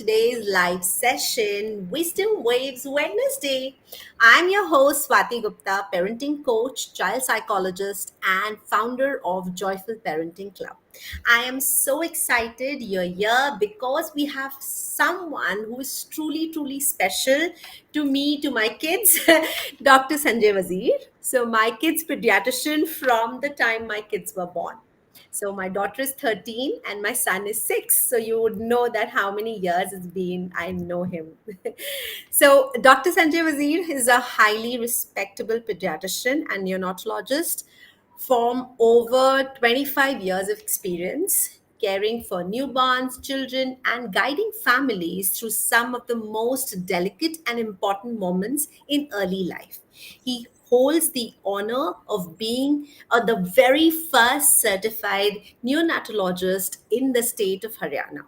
today's live session, Wisdom Waves Wednesday. I'm your host, Swati Gupta, parenting coach, child psychologist, and founder of Joyful Parenting Club. I am so excited you're here because we have someone who is truly, truly special to me, to my kids, Dr. Sanjay Wazir. So, my kids' pediatrician from the time my kids were born. So my daughter is 13 and my son is 6. So you would know that how many years it's been I know him. So Dr. Sanjay Wazir is a highly respectable pediatrician and neonatologist from over 25 years of experience caring for newborns, children, and guiding families through some of the most delicate and important moments in early life. He holds the honor of being the very first certified neonatologist in the state of Haryana,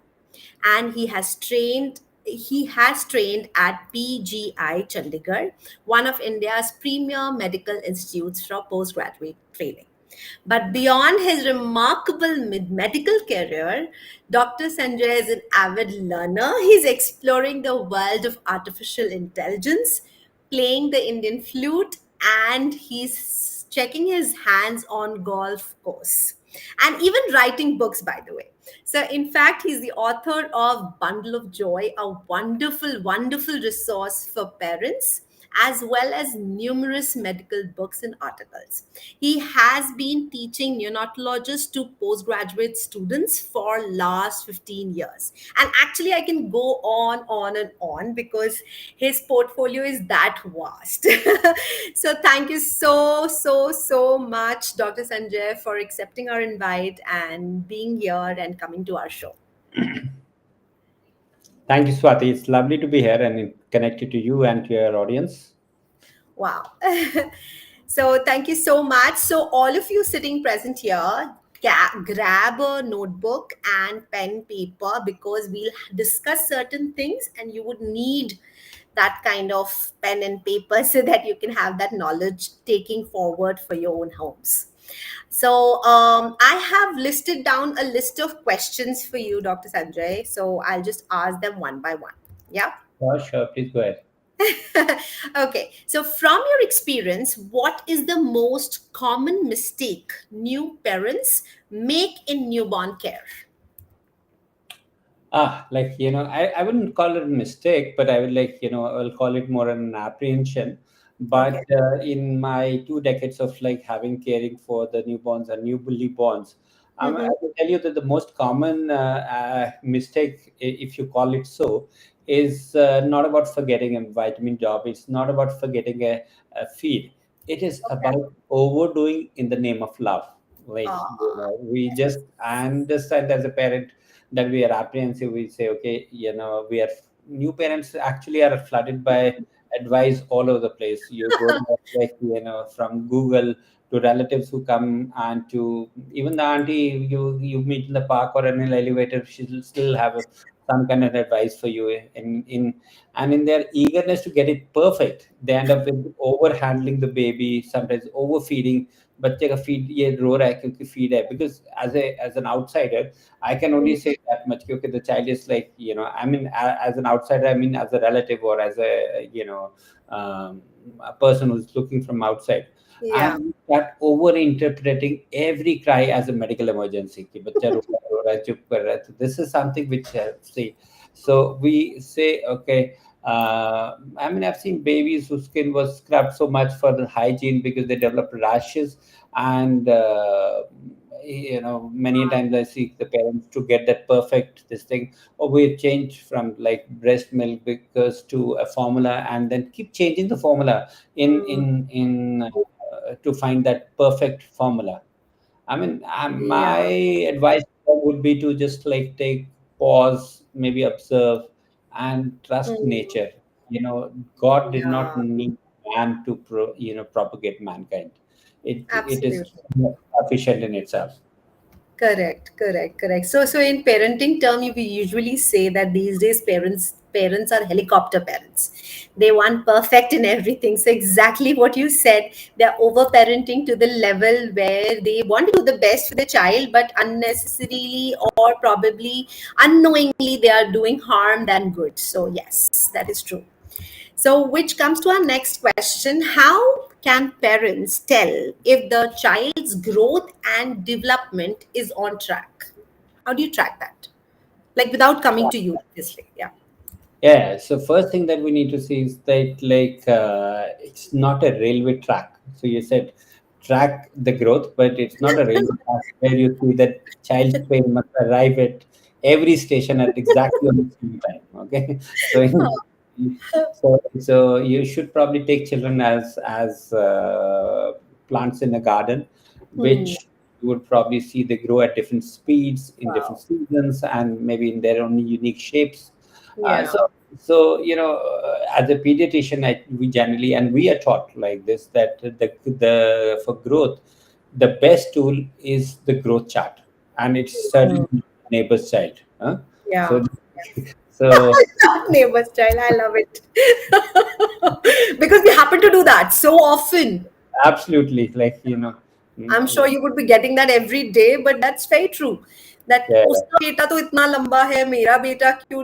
and he has trained at PGI Chandigarh, one of India's premier medical institutes for postgraduate training. But beyond his remarkable medical career, Dr. Sanjay is an avid learner. He's exploring the world of artificial intelligence, playing the Indian flute, and he's checking his hands on golf course and even writing books, by the way. So, in fact, he's the author of Bundle of Joy, a wonderful, wonderful resource for parents, as well as numerous medical books and articles. He has been teaching neonatologists to postgraduate students for last 15 years. And actually, I can go on and on because his portfolio is that vast. So thank you so much, Dr. Sanjay, for accepting our invite and being here and coming to our show. Thank you, Swati. It's lovely to be here and connected to you and to your audience. Wow. So thank you so much. So all of you sitting present here, grab a notebook and pen paper because we'll discuss certain things and you would need that kind of pen and paper so that you can have that knowledge taking forward for your own homes. So I have listed down a list of questions for you, Dr. Sanjay. So I'll just ask them one by one. Yeah. Sure. Please go ahead. Okay, so from your experience, what is the most common mistake new parents make in newborn care? I wouldn't call it a mistake, but I would I'll call it more an apprehension. But Okay. in my 2 decades of having caring for the newborns and newly borns, I Mm-hmm. will tell you that the most common mistake, if you call it so, is not about forgetting a vitamin job. It's not about forgetting a feed. It is Okay. about overdoing in the name of love. We just understand as a parent that we are apprehensive. We say, okay, we are new parents actually are flooded by advice all over the place. You go to from Google to relatives who come, and to even the auntie you meet in the park or in an elevator, she'll still have some kind of advice for you. In their eagerness to get it perfect, they end up with over handling the baby, sometimes overfeeding. बच्चे का feed ये रो रहा है क्योंकि feed है, because as an outsider I can only say that much. Okay, the child is I mean, as an outsider, I mean, as a relative or as a person who's looking from outside, Yeah. and that over interpreting every cry as a medical emergency. कि बच्चा रो रहा है, चुप कर रहा है. So this is something which see. So we say, okay. I mean, I've seen babies whose skin was scrubbed so much for the hygiene because they developed rashes, and many times I see the parents to get that perfect this thing, or we change from like breast milk because to a formula, and then keep changing the formula to find that perfect formula. I mean, my Yeah. advice would be to just take pause, maybe observe, and trust Mm. nature. God did not Yeah. need man to propagate mankind. It is Absolutely. sufficient in itself. Correct. So in parenting term, we usually say that these days parents parents are helicopter parents. They want perfect in everything. So exactly what you said, they're over parenting to the level where they want to do the best for the child, but unnecessarily or probably unknowingly they are doing harm than good. So yes, that is true. So, which comes to our next question. How can parents tell if the child's growth and development is on track? How do you track that? Like without coming to you, obviously. Yeah. Yeah, so first thing that we need to see is that it's not a railway track. So you said track the growth, but it's not a railway track where you see that child's train must arrive at every station at exactly on the same time. Okay, so so you should probably take children as plants in a garden, Hmm. which you would probably see they grow at different speeds in different Wow. seasons and maybe in their own unique shapes. Uh, Yeah. so, as a pediatrician, we generally and we are taught like this that the for growth, the best tool is the growth chart, and it's Hmm. certainly neighbor's child. Huh? Yeah. So, so Neighbor's child. I love it. Because we happen to do that so often. absolutely, I'm mm, sure you would be getting that every day, but that's very true. That yeah, उसका बेटा तो इतना लंबा है, मेरा बेटा क्यों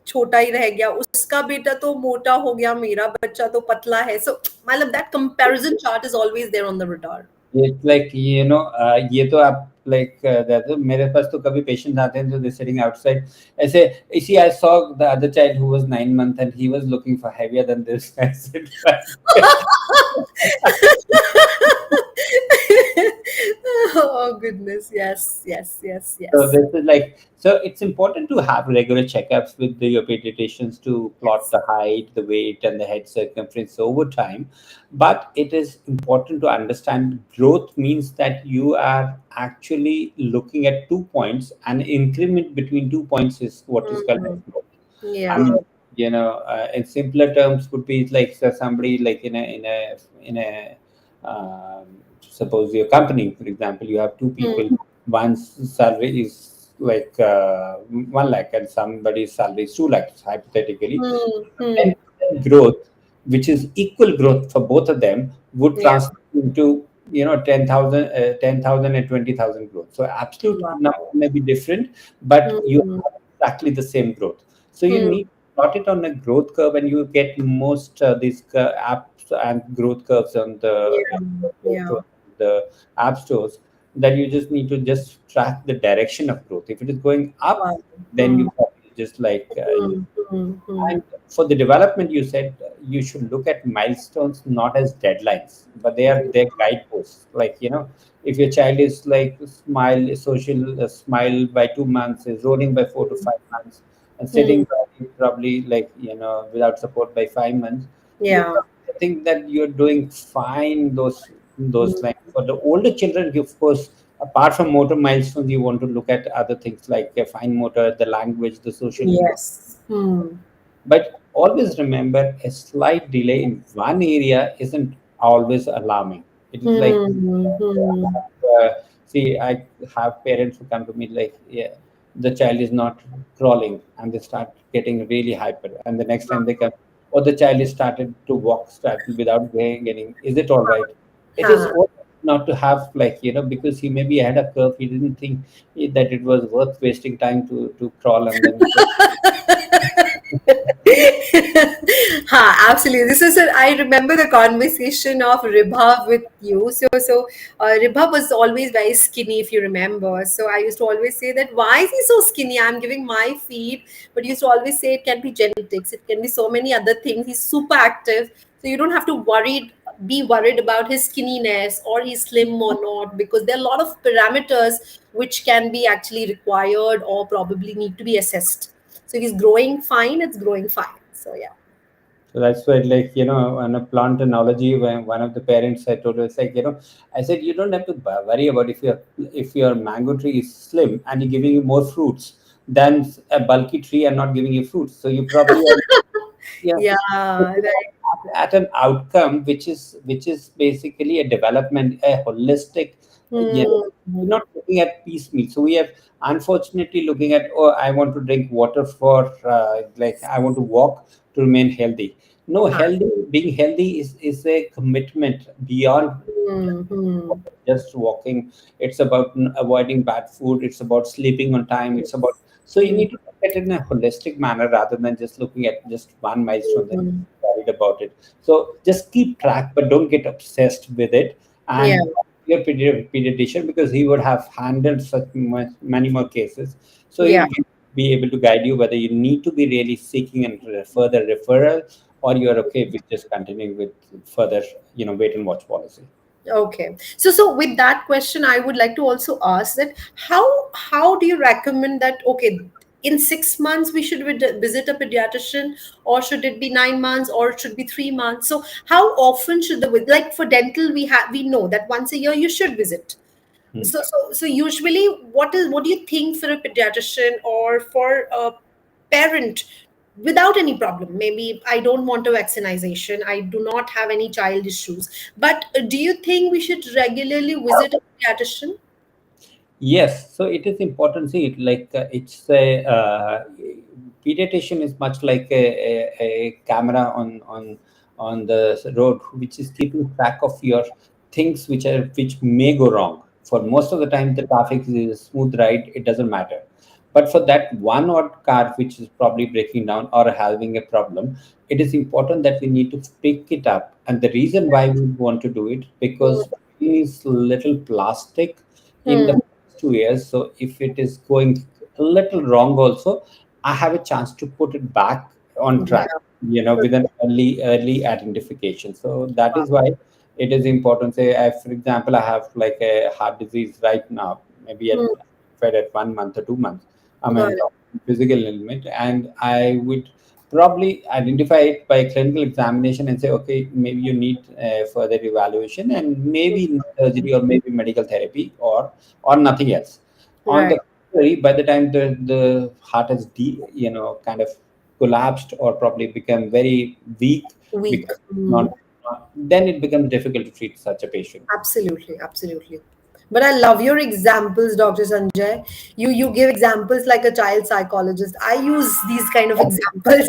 छोटा ही रह गया, उसका बेटा तो मोटा हो गया, मेरा बच्चा तो पतला है. So मतलब that comparison chart is always there on the radar. it's like ये तो आप मेरे पास तो कभी पेशेंट आते हैं जो दे सिटिंग आउटसाइड ऐसे इसी I saw the other child who was 9 months and he was looking for heavier than this. I said, Oh goodness, yes, yes, yes, so yes, this is like, so it's important to have regular checkups with your pediatricians to plot yes. the height, the weight, and the head circumference over time. But it is important to understand growth means that you are actually looking at 2 points, and increment between 2 points is what is called as Mhm. growth. I Yeah. mean, in simpler terms, would be like somebody like in a suppose your company, for example, you have two people. Mm, One's salary is 1 lakh, and somebody's salary is 2 lakhs, hypothetically. mm, And mm. growth, which is equal growth for both of them, would Yeah. translate into 10,000 and 20,000 growth. So absolute number Wow. may be different, but you Mm, have exactly the same growth. So you mm. need to plot it on a growth curve, and you get most these apps and growth curves on Yeah. Yeah. the app stores, that you just need to just track the direction of growth. If it is going up, Wow. then Mm, you probably just mm, mm, mm. and for the development, you said you should look at milestones not as deadlines, but they're guideposts. If your child is like smile by 2 months, is rolling by 4 to 5 months, and Mm. sitting probably without support by 5 months, you Yeah. probably think that you're doing fine. Those Mm. things for the older children, you, of course. Apart from motor milestones, you want to look at other things like fine motor, the language, the social Yes. Mm. but always remember a slight delay in one area isn't always alarming. It is like, Mm. Mm. uh, see, I have parents who come to me like, yeah, the child is not crawling, and they start getting really hyper. And the next time they come, or the child is started to walk start without getting, is it all right? It is Huh. all not to have because he maybe had a curve. He didn't think that it was worth wasting time to crawl and then. Absolutely. This is I remember the conversation of Ribha with you. So Ribha was always very skinny, if you remember. So I used to always say that why is he so skinny? I'm giving my feed, but you used to always say it can be genetics. It can be so many other things. He's super active, so you don't have to be worried about his skinniness or he's slim or not, because there are a lot of parameters which can be actually required or probably need to be assessed. So if he's growing fine, it's growing fine. So yeah. So that's why, on a plant analogy, when one of the parents I told us, I said, you don't have to worry about if your mango tree is slim and you're giving you more fruits than a bulky tree and not giving you fruits. So you probably are, yeah, Yeah, right. at an outcome which is basically a development, a holistic you know, we're Hmm. not looking at piecemeal. So we have unfortunately looking at, oh, I want to drink water for like I want to walk to remain healthy. No, Huh. healthy, being healthy is a commitment beyond Hmm. just walking. It's about avoiding bad food. It's about sleeping on time. It's about, so you Hmm. need to look at it in a holistic manner rather than just looking at just one milestone and Hmm. worried about it. So just keep track, but don't get obsessed with it. Yeah. And your pediatrician, because he would have handled such many more cases, so Yeah. he'll be able to guide you whether you need to be really seeking and further referral, or you're okay with just continuing with further, wait and watch policy. Okay. So with that question, I would like to also ask that how do you recommend that, okay, in 6 months we should visit a pediatrician, or should it be 9 months, or it should be 3 months? So how often should like for dental we know that once a year you should visit. Hmm. So usually what do you think for a pediatrician or for a parent without any problem? Maybe I don't want a vaccination, I do not have any child issues, but do you think we should regularly visit a pediatrician? Yes, so it is important. See, it's a pediatrician is much like a camera on the road, which is keeping track of your things which may go wrong. For most of the time, the traffic is a smooth ride; it doesn't matter. But for that one odd car which is probably breaking down or having a problem, it is important that we need to pick it up. And the reason why we want to do it, because there is little plastic in the Hmm. 2 years. So if it is going a little wrong, also, I have a chance to put it back on track. Yeah. With an early identification. So that is why it is important. Say, for example, I have like a heart disease right now. Maybe Hmm. at 1 month or 2 months. I Got mean, it. physical limit, and I would probably identify it by clinical examination and say, okay, maybe you need further evaluation and maybe surgery or maybe medical therapy or nothing else. On Right. the contrary, by the time the heart has kind of collapsed or probably become very weak, Week. because Hmm. not, then it becomes difficult to treat such a patient. Absolutely, absolutely. But I love your examples, Dr. Sanjay. You give examples like a child psychologist. I use these kind of examples,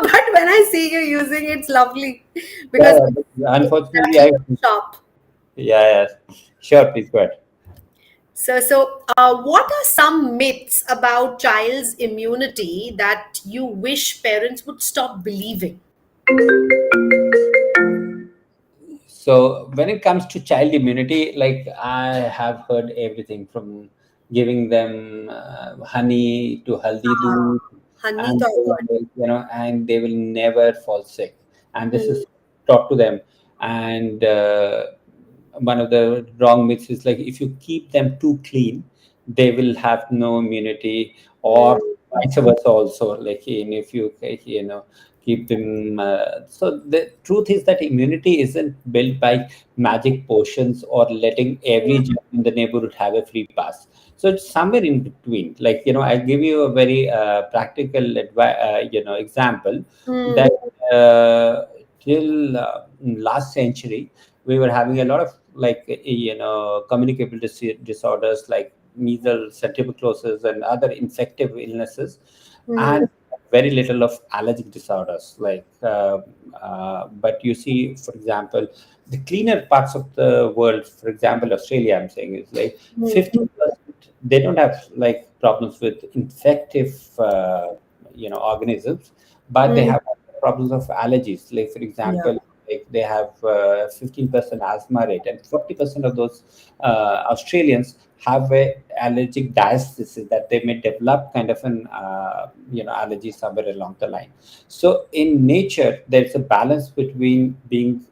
but when I see you using it's lovely because Yeah, it's unfortunately, actually sharp. yeah, sure, please go ahead. So, what are some myths about child's immunity that you wish parents would stop believing? So when it comes to child immunity, like I have heard everything from giving them honey to haldi doodh, Honey, and to avoid. and they will never fall sick. And this Hmm. is taught to them. And one of the wrong myths is like if you keep them too clean, they will have no immunity, or vice versa also. Like if you keep them. So the truth is that immunity isn't built by magic potions or letting every Hmm. child in the neighborhood have a free pass. So it's somewhere in between. Like I give you a very practical example Hmm. that till last century we were having a lot of like communicable disorders like measles, tuberculosis, and other infective illnesses, Hmm. and very little of allergic disorders but you see, for example, the cleaner parts of the world, for example Australia, I'm saying, is like Hmm. 50%, they don't have like problems with infective organisms, but they Hmm. have problems of allergies. Like for Yeah. example, like they have 15% asthma rate, and 40% of those Australians have a allergic diastasis that they may develop kind of an allergy somewhere along the line. So in nature, there's a balance between being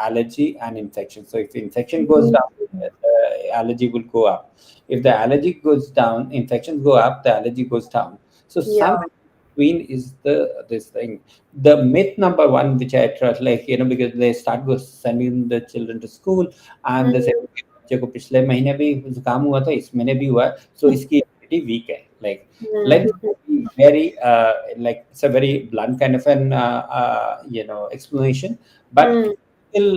allergy and infection. So if infection goes Hmm. down, allergy will go up. If the allergy goes down, infections go up, the allergy goes down. So Yeah. somewhere between is the this thing. The myth number one, which I trust, like because they start sending the children to school, and they say, Hmm. बच्चे को पिछले महीने भी जुकाम हुआ था, इस महीने भी हुआ, so इसकी immunity weak है. Like let's Hmm. be very like it's a very blunt kind of an explanation, but Hmm. still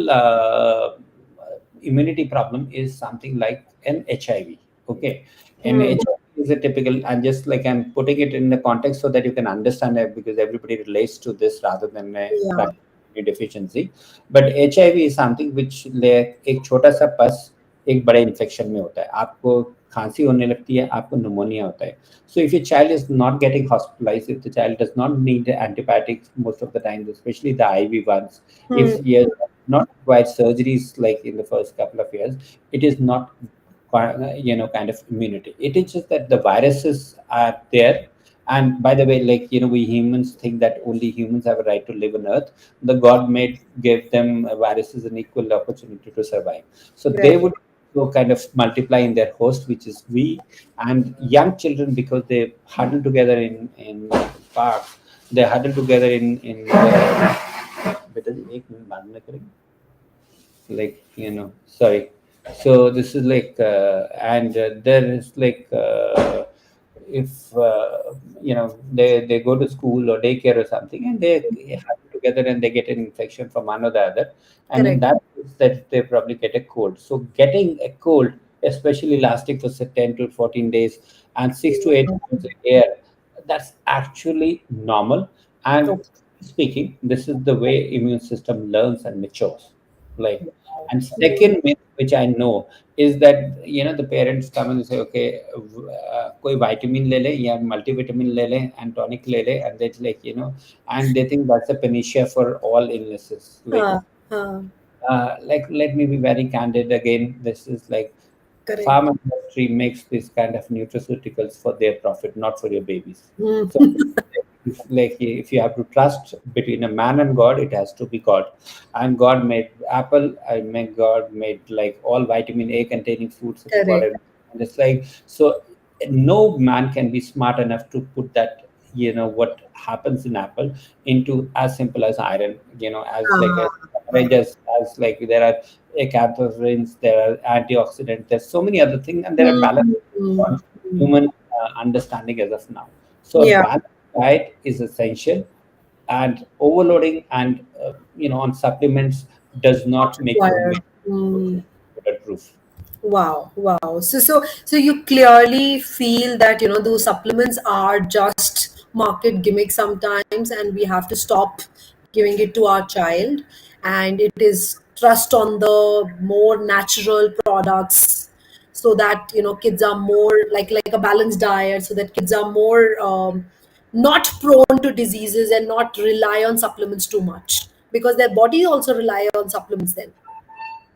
immunity problem is something like an HIV. Okay, and Hmm. HIV is a typical, and just like I'm putting it in the context so that you can understand it, because everybody relates to this rather than a Yeah. primary deficiency. But HIV is something which एक छोटा सा पस एक बड़े infection में होता है, आपको खांसी होने लगती है, आपको निमोनिया होता है. So if your child is not getting hospitalized, if the child does not need antibiotics most of the time, especially the IV ones, Hmm. if you not required surgeries like in the first couple of years, it is not kind of immunity. It is just that the viruses are there. And by the way, like we humans think that only humans have a right to live on Earth. The God made gave them viruses an equal opportunity to survive. So they Right. would so kind of multiply in their host, which is we. And young children, because they huddle together in park, they huddle together in बेटा जी, एक minute बाद में करेंगे. Like sorry. So this is like and there is like if they go to school or daycare or something, and they have together and they get an infection from one or the other, and in Correct. that case that they probably get a cold. So getting a cold, especially lasting for say 10 to 14 days and 6 to 8 Hmm. months a year, that's actually normal. And Okay. speaking, this is the way immune system learns and matures. Like, and Hmm. second myth which I know is that the parents come and say, okay, कोई vitamin ले ले या multivitamin ले ले and tonic ले ले, and that's like and they think that's a panacea for all illnesses. Like, Huh. Huh. let me be very candid again. This is like Correct. pharma industry makes this kind of nutraceuticals for their profit, not for your babies. Hmm. So if you have to trust between a man and God, it has to be God. And God made apple, I mean God made like all vitamin A containing fruits of the God. Correct. And it's like, so no man can be smart enough to put that what happens in apple into as simple as iron, as like Ah, right. as like there are cancers, there are antioxidants, there's so many other things, and there are balance Hmm. Hmm. beyond Hmm. human understanding as of now. So a Yeah. balanced diet is essential, and overloading and on supplements does Not not make you a required. Hmm. bulletproof. Wow, wow. So you clearly feel that, those supplements are just market gimmicks sometimes, and we have to stop giving it to our child. And it is trust on the more natural products, so that, kids are more like a balanced diet, so that kids are more not prone to diseases and not rely on supplements too much, because their body also rely on supplements then.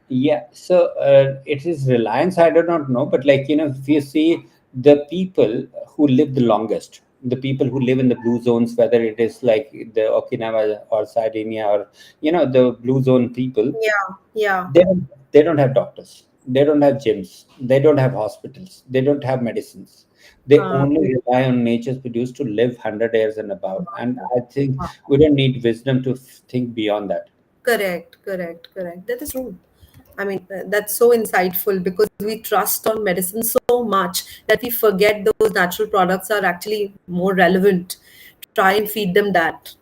Yeah, so it is reliance. I do not know, but like if you see the people who live the longest, the people who live in the blue zones, whether it is like the Okinawa or Sardinia or the blue zone people, Yeah, yeah. they don't have doctors, they don't have gyms, they don't have hospitals, they don't have medicines. They Uh, only rely on nature's produce to live 100 years and above. And I think we don't need wisdom to think beyond that. Correct, correct, correct. That is true. I mean, that's so insightful, because we trust on medicine so much that we forget those natural products are actually more relevant. Try and feed them that.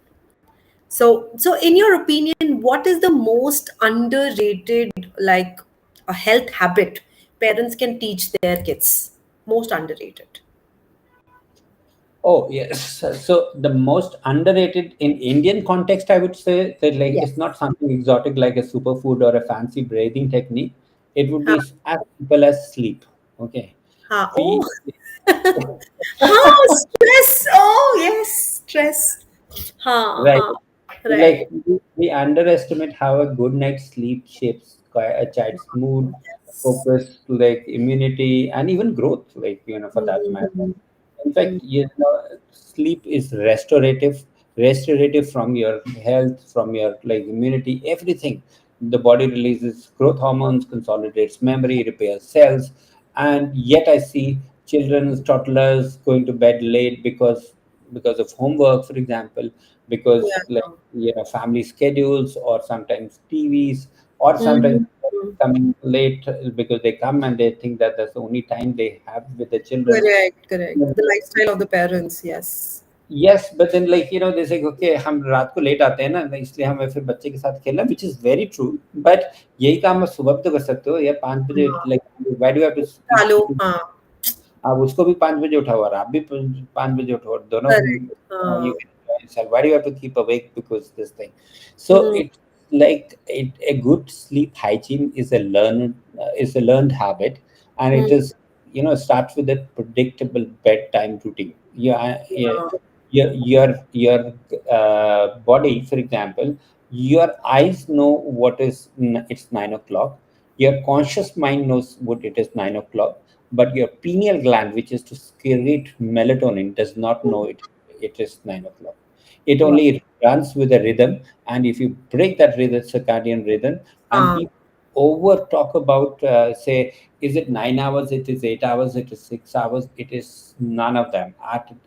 So in your opinion, what is the most underrated, like a health habit parents can teach their kids? Most underrated. Oh, yes. So the most underrated in Indian context, I would say that like Yes. it's not something exotic like a superfood or a fancy breathing technique. It would Huh. be as simple as sleep. Okay. Huh. We Oh. Huh. Stress. Oh, yes. Stress. Huh. Right. Huh. Like Right. we underestimate how a good night's sleep shapes a child's mood, Yes. focus, like immunity, and even growth, like, for that matter. Mm, In fact, mm, sleep is restorative from your health, from your like immunity, everything. The body releases growth hormones, consolidates memory, repairs cells, and yet I see children, toddlers going to bed late because of homework, for example, because like yeah. family schedules, or sometimes TVs, or sometimes Mm, mm. coming late because they come and they think that that's the only time they have with the children. Correct, correct. The lifestyle of the parents, yes. Yes but then like जैसे okay हम रात को late आते हैं ना इसलिए हमें फिर बच्चे के साथ खेलना which is very true but यही काम आप सुबह भी तो कर सकते हो या 5 बजे हाँ, लाइक व्हाई डू हैव चालू, टू हाँ, आप उसको भी 5 बजे उठाओ और आप भी 5 बजे उठो और दोनों करेक्ट, you हाँ, can enjoy yourself. Why do you have to keep awake because this thing? So hmm, it's like a good sleep hygiene is a learned habit, and hmm, it is starts with a predictable bedtime routine. Yeah, हाँ, your body, for example, your eyes know it's 9 o'clock. Your conscious mind knows what it is 9 o'clock, but your pineal gland, which is to secrete melatonin, does not know it is 9 o'clock. It वाह! only runs with a rhythm, and if you break that rhythm, circadian rhythm, and हाँ, people over talk about say, is it 9 hours? It is 8 hours. It is 6 hours. It is none of them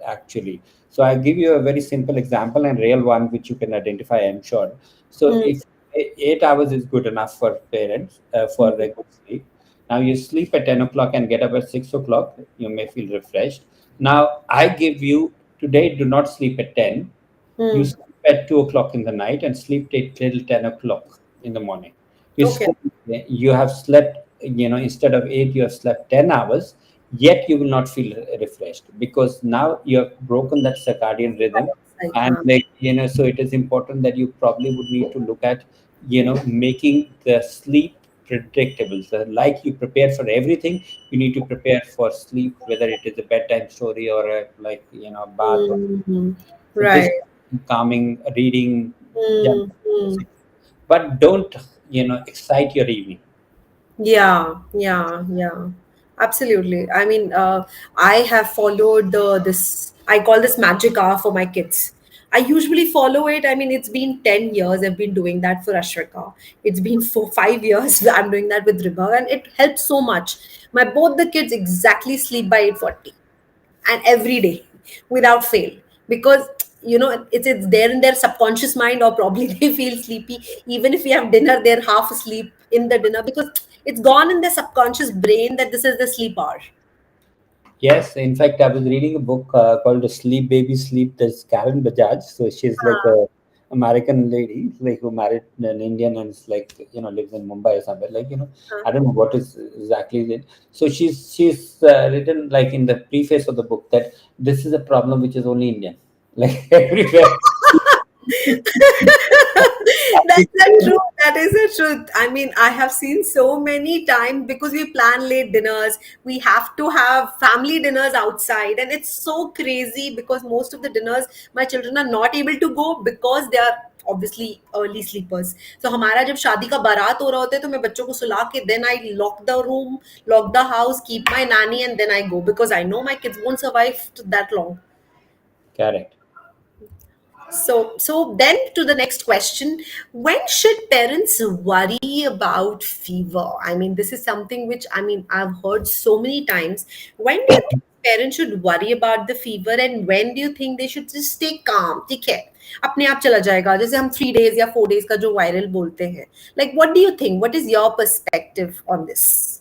actually. So I give you a very simple example and real one which you can identify, I'm sure. So hmm, if 8 hours is good enough for parents for hmm, a good sleep. Now you sleep at 10 o'clock and get up at 6 o'clock. You may feel refreshed. Now I give you today, do not sleep at 10. You hmm, sleep at 2 o'clock in the night and sleep till 10 o'clock in the morning. You okay, sleep, you have slept, instead of 8, you have slept 10 hours, yet you will not feel refreshed because now you have broken that circadian rhythm. सही, And हाँ, like, so it is important that you probably would need to look at, making the sleep predictable. So like you prepare for everything, you need to prepare for sleep, whether it is a bedtime story or a, like, bath. Hmm, So this right, calming, reading, yeah, hmm, hmm. but don't excite your evening. Yeah, yeah, yeah. Absolutely. I mean, I have followed this, I call this magic hour for my kids. I usually follow it. I mean, it's been 10 years I've been doing that for Ashrika. It's been 5 years I'm doing that with Riba, and it helps so much. My both the kids exactly sleep by 8:40 and every day without fail because it's there in their subconscious mind, or probably they feel sleepy even if we have dinner, they're half asleep in the dinner because it's gone in their subconscious brain that this is the sleep hour. Yes, in fact, I was reading a book called "Sleep Baby Sleep." There's Karen Bajaj, so she's like Ah, a American lady, like who married an Indian and is like lives in Mumbai or somewhere. Like ah. I don't know what is exactly it. So she's written like in the preface of the book that this is a problem which is only Indian, like everywhere. That's the truth. That is the truth. I mean, I have seen so many times because we plan late dinners. We have to have family dinners outside, and it's so crazy because most of the dinners my children are not able to go because they are obviously early sleepers. So हमारा जब शादी का बारात हो रहा होता है तो मैं बच्चों को सुला के then I lock the room, lock the house, keep my nanny, and then I go because I know my kids won't survive that long. Correct. So then to the next question, when should parents worry about fever? I mean, this is something which I mean I've heard so many times. When do you think parents should worry about the fever, and when do you think they should just stay calm? ठीक है, अपने आप चला जाएगा जैसे हम 3 days या 4 days का जो वायरल बोलते हैं. Like, what do you think? What is your perspective on this?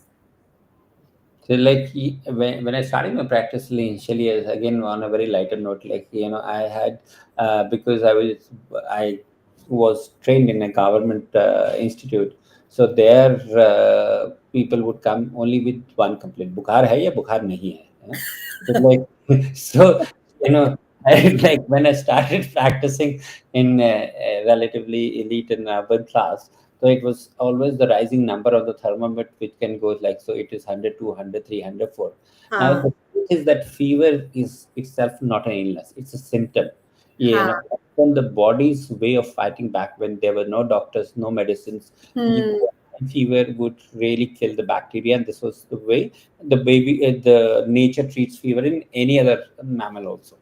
So like when I started my practice initially, again on a very lighter note, like I had because I was trained in a government institute, so there people would come only with one complaint: बुखार है या बुखार नहीं है? So like so like when I started practicing in a relatively elite and urban class, so it was always the rising number of the thermometer which can go like so it is 100, 200, 300, 4. Now हाँ, the truth is that fever is itself not an illness; it's a symptom. हाँ, From the body's way of fighting back when there were no doctors, no medicines. hmm, Fever would really kill the bacteria, and this was the way the nature treats fever in any other mammal also.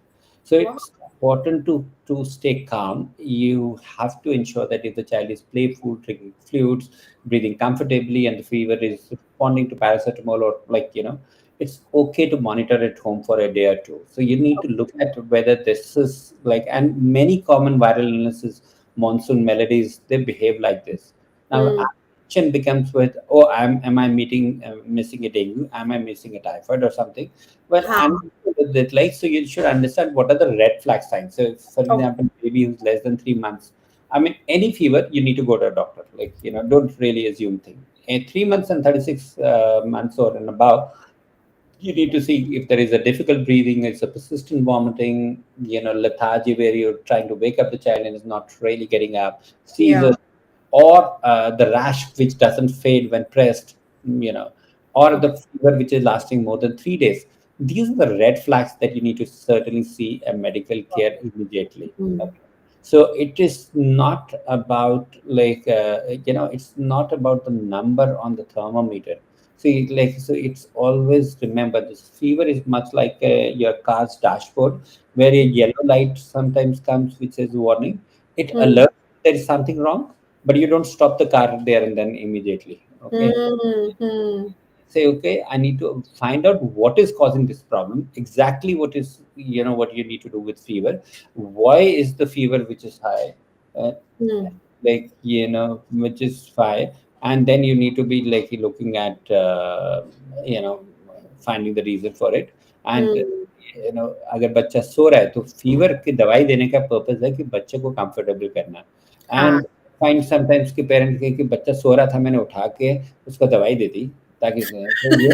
So wow, it's important to stay calm. You have to ensure that if the child is playful, drinking fluids, breathing comfortably, and the fever is responding to paracetamol or like it's okay to monitor at home for a day or two. So you need to look at whether this is like, and many common viral illnesses, monsoon melodies, they behave like this. Now hmm, question becomes with, oh, am I missing a dengue? Am I missing a typhoid or something? Well, I'm हाँ, that, like, so you should understand what are the red flag signs. So, for Okay. example, baby who's less than 3 months, I mean, any fever, you need to go to a doctor. Like, don't really assume things. And 3 months and 36 months or and above, you need to see if there is a difficult breathing, it's a persistent vomiting, lethargy where you're trying to wake up the child and is not really getting up, Yeah. seizures, or the rash which doesn't fade when pressed, you know, or Okay. the fever which is lasting more than 3 days. These are the red flags that you need to certainly see a medical care immediately. Mm. Okay. So it is not about like, it's not about the number on the thermometer. See, like, so it's always remember this fever is much like your car's dashboard, where a yellow light sometimes comes, which says warning. It Mm. alerts there is something wrong, but you don't stop the car there and then immediately. Okay, Mm. Mm. say, okay, I need to find out what is causing this problem, exactly what is, what you need to do with fever. Why is the fever which is high? Uh, Mm. like, which is high, and then you need to be like looking at you know finding the reason for it. And Mm. अगर बच्चा सो रहा है तो fever की दवाई देने का purpose है कि बच्चे को कंफर्टेबल करना. हाँ. एंड फाइंड समटाइम्स कि पेरेंट कहे कि बच्चा सो रहा था, मैंने उठा के उसको दवाई दे दी ताकि तो ये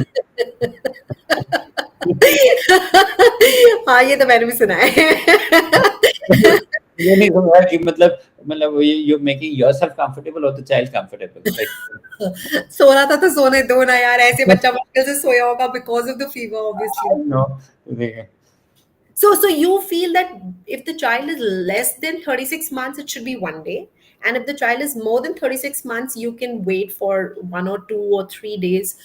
हाँ, ये तो मैंने भी सुना है. ये नहीं समझा कि मतलब यू मेकिंग योरसेल्फ कंफर्टेबल और द चाइल्ड कंफर्टेबल लाइक. सो रहा था तो सोने दो ना यार, ऐसे बच्चा मुश्किल से सोया होगा because of the fever obviously. No. So you feel that if the child is less than 36 months, it should be 1 day. And if the child is more than 36 months, you can wait for 1 or 2 or 3 days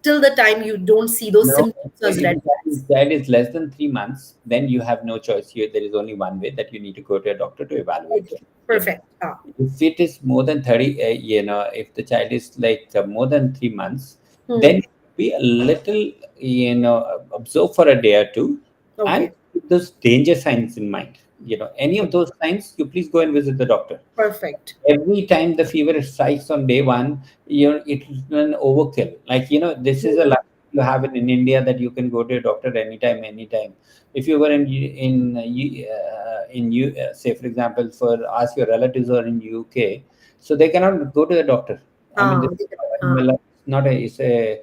till the time you don't see those No, symptoms as if red the flags. child is less than 3 months, then you have no choice. There is only one way, that you need to go to a doctor to evaluate. Okay, You know, perfect. Ah. if it is more than 30, if the child is like more than 3 months, then Hmm. be a little, observe for a day or two, and Okay, keep those danger signs in mind. Any of those signs, you please go and visit the doctor. perfect. Every time the fever strikes on day one, it's an overkill. Like, this is a Hmm. luxury you have it in India, that you can go to a doctor anytime. If you were in you say, for example, for ask your relatives or in UK, so they cannot go to a doctor. I mean, Ah, this is not a, it's a,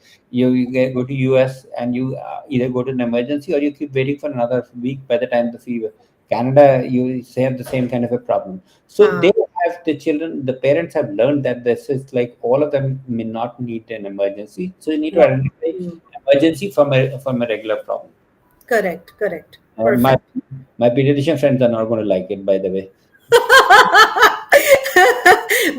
go to US and you either go to an emergency or you keep waiting for another week by the time the fever. Canada, you have the same kind of a problem. So ah. they have the children, the parents have learned that this is like all of them may not need an emergency. So you need to Yeah. identify Hmm. emergency from a regular problem. Correct, correct. Uh, my Perfect. my pediatrician friends are not going to like it, by the way.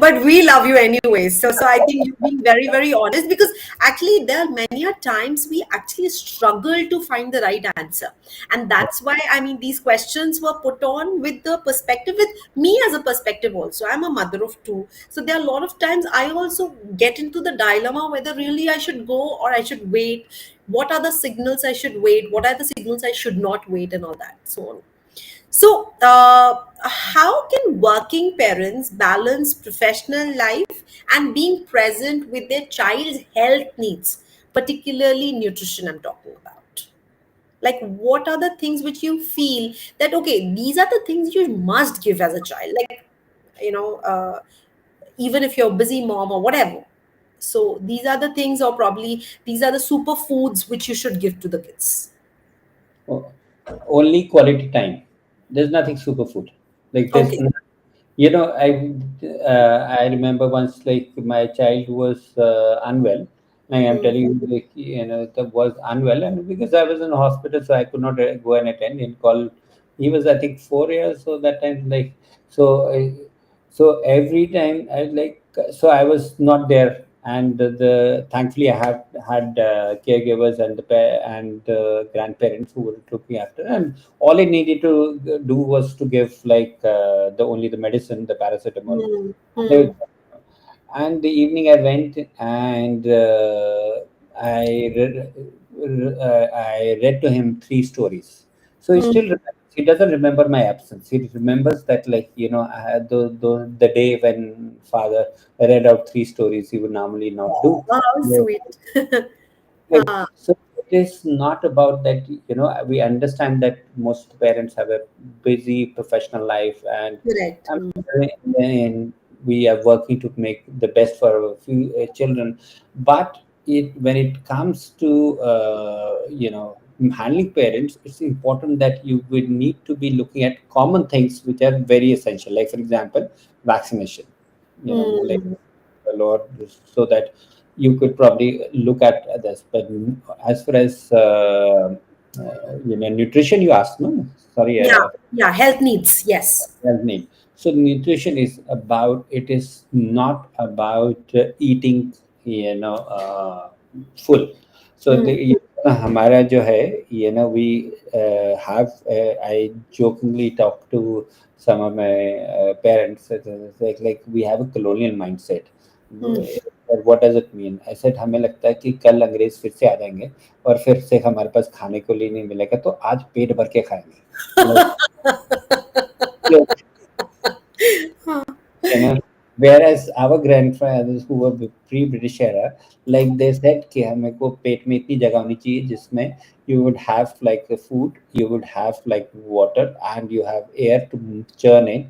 But we love you anyways. So I think you're being very, very honest, because actually there are many a times we actually struggle to find the right answer. And that's why, I mean, these questions were put on with the perspective, with me as a perspective also. I'm a mother of two. So there are a lot of times I also get into the dilemma whether really I should go or I should wait. What are the signals I should wait? What are the signals I should not wait, and all that, so on. So, how can working parents balance professional life and being present with their child's health needs, particularly nutrition? I'm talking about. Like, what are the things which you feel that, okay, these are the things you must give as a child? Like, you know, even if you're a busy mom or whatever. So, these are the things, or probably these are the superfoods which you should give to the kids. Oh, only quality time. There's nothing superfood. Like, there's Okay. you know I remember once, like, my child was unwell. Like, I'm Mm, telling you, like, that was unwell, and because I was in the hospital, so I could not go and attend. And call, he was, I think, 4 years, so that time, like, so so every time I, like, so I was not there, and the thankfully I have had caregivers and the grandparents who were looking after, and all I needed to do was to give, like, the medicine, the paracetamol. mm, They- mm, and the evening I went, and I read to him three stories. So he still mm. remembers. He doesn't remember my absence. He remembers that, like, I had the day when father read out three stories he would normally not do. Oh, how sweet. Like, Ah, so is not about that. We understand that most parents have a busy professional life, Correct. um, and we are working to make the best for our few children. But when it comes to handling parents, it's important that you would need to be looking at common things which are very essential, like for example vaccination, like Mm. Lord, so that you could probably look at this. But as far as nutrition, you asked, no? Sorry, Yeah, yeah, health needs. Yes. health need. So nutrition is about. It is not about eating, full. So Mm. हमारा जो है, we have. I jokingly talk to some of my parents. It's like we have a colonial mindset. Mm. What does it mean? I said हमें लगता है कि कल अंग्रेज फिर से आ जाएंगे और फिर से हमारे पास खाने को लिए नहीं मिलेगा, तो आज पेट भर के खाएंगे. Like, you know whereas our grandfathers who were pre-British era, like they said कि हमें को पेट में इतनी जगह होनी चाहिए जिसमें you would have like the food, you would have like water, and you have air to churn in.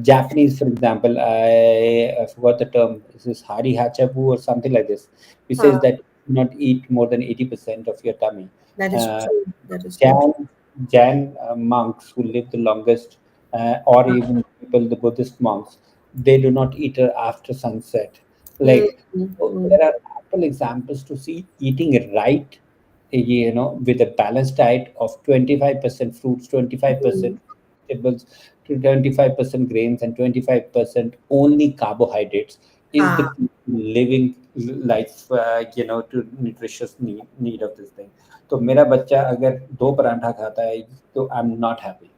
Japanese, for example, I forgot the term. This is Hari Hachabu or something like this. He says Huh. that do not eat more than 80% of your tummy. That is Uh, true. That is true. Jan Jan monks who live the longest, or even people, the Buddhist monks, they do not eat after sunset. Mm. Like, Mm. so Mm. there are ample examples to see eating right, with a balanced diet of 25% fruits, 25% Mm. vegetables, to 25% grains, and 25% only carbohydrates is the Ah, key to living life, to nutritious need of this thing. तो मेरा बच्चा अगर 2 पराठा खाता है तो I am not happy.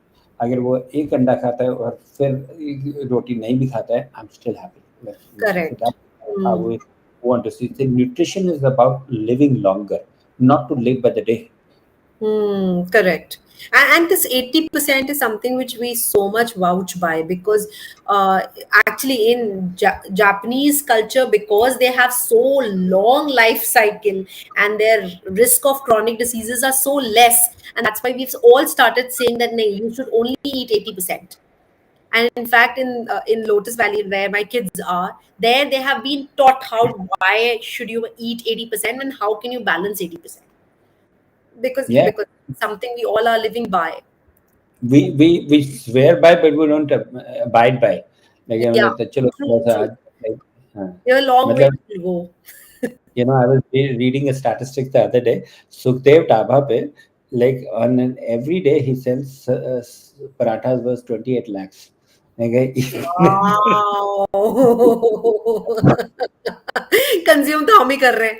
अगर वो 1 अंडा खाता है और फिर रोटी नहीं भी खाता है, I am still happy. So correct. that's how Mm. we want to see. The nutrition is about living longer, not to live by the day. Hmm, correct. And this 80% is something which we so much vouch by because actually in Japanese culture, because they have so long life cycle and their risk of chronic diseases are so less. And that's why we've all started saying that nay, you should only eat 80%. And in fact, in Lotus Valley, where my kids are, there they have been taught how why should you eat 80% and how can you balance 80%, Yeah, because it's something we all are living by. we swear by, but we don't abide by. Like, Yeah, मतलब चलो true, थोड़ा सा true. like, हाँ, You're a long way मतलब to go. I was reading a statistic the other day. Sukhdev Dabha pe, like on an every day he sells parathas was 28 lakhs. Like, Wow. Consume तो हम ही कर रहे हैं,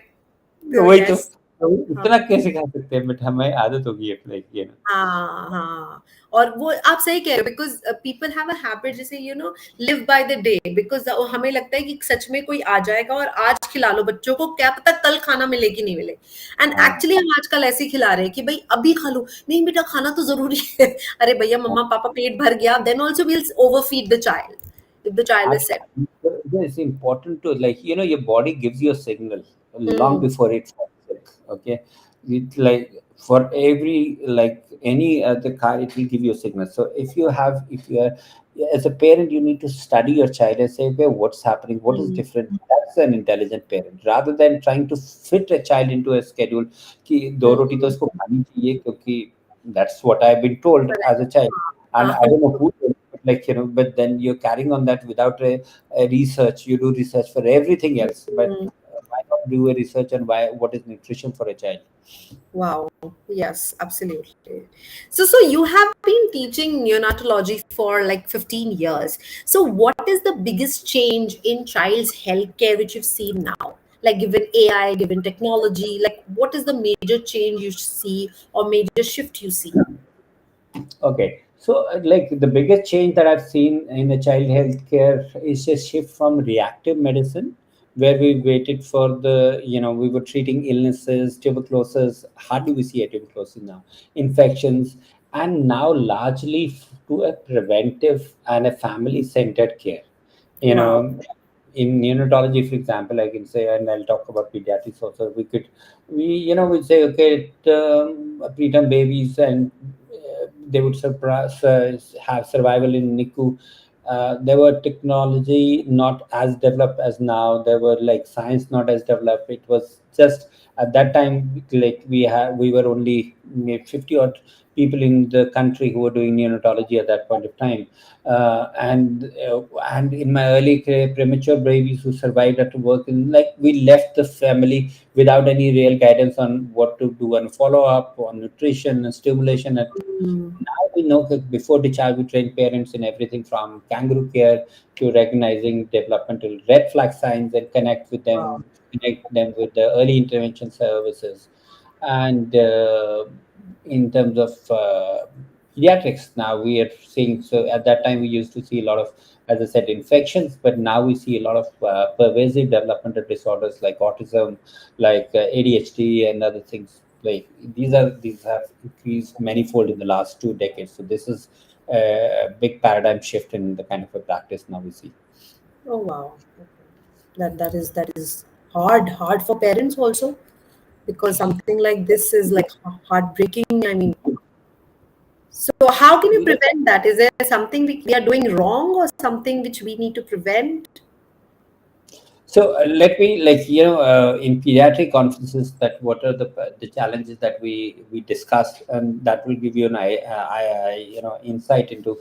तो वही तो, यस. इतना कैसे खा सकते हैं, बट हमें आदत होगी है लाइक हाँ, हाँ. और वो आप सही कह रहे हो because people have a habit जैसे live by the day because हमें लगता है कि सच में कोई आ जाएगा और आज खिला लो बच्चों को, क्या पता कल खाना मिले कि नहीं मिले. एंड हाँ एक्चुअली हम आजकल ऐसे ही खिला रहे हैं कि भई अभी खा लो. नहीं बेटा खाना तो ज़रूरी है. अरे भैया हाँ. मम्मा-पापा पेट भर गया then also we will overfeed the child if the child is set. It's important to, like, your body gives you a signal long hmm, before it falls sick. Okay, it, like, for every, like any other car, it will give you a signal. So if you are, as a parent, you need to study your child and say, okay, what's happening, what is hmm, different. That's an intelligent parent, rather than trying to fit a child into a schedule कि दो हुँ, रोटी तो इसको खानी चाहिए क्योंकि that's what I've been told as a correct. child. And हाँ, I don't know who told me, but, like, but then you're carrying on that without a research. You do research for everything else, but hmm. why not do a research on what is nutrition for a child? Wow. Yes, absolutely. So you have been teaching neonatology for like 15 years. So what is the biggest change in child's healthcare which you've seen now? Like given AI, given technology, like what is the major change you see or major shift you see? Okay, so like the biggest change that I've seen in the child healthcare is a shift from reactive medicine, where we waited for we were treating illnesses, tuberculosis. Hardly we see a tuberculosis now, infections, and now largely to a preventive and a family centered care. You Wow. know, in neonatology, for example, I can say, and I'll talk about pediatrics also. We say, okay, preterm babies, and they would have survival in NICU. There were technology not as developed as now. There were like science not as developed. It was just at that time, like we were only maybe 50 odd people in the country who were doing neonatology at that point of time. And in my early career, premature babies who survived at work, and like we left the family without any real guidance on what to do and follow up on nutrition and stimulation. Mm. Now we know that before the child, we train parents in everything from kangaroo care to recognizing developmental red flag signs and Wow. connect them with the early intervention services. And in terms of pediatrics, now we are seeing, so at that time we used to see a lot of, as I said, infections, but now we see a lot of pervasive developmental disorders like autism, like ADHD and other things. Like these have increased manifold in the last 2 decades. So this is a big paradigm shift in the kind of a practice now we see. Oh wow. Okay. That is hard for parents also, because something like this is like heartbreaking. I mean, so how can you prevent that? Is there something we are doing wrong or something which we need to prevent? So let me, like, in pediatric conferences, that what are the challenges that we discussed, and that will give you an insight into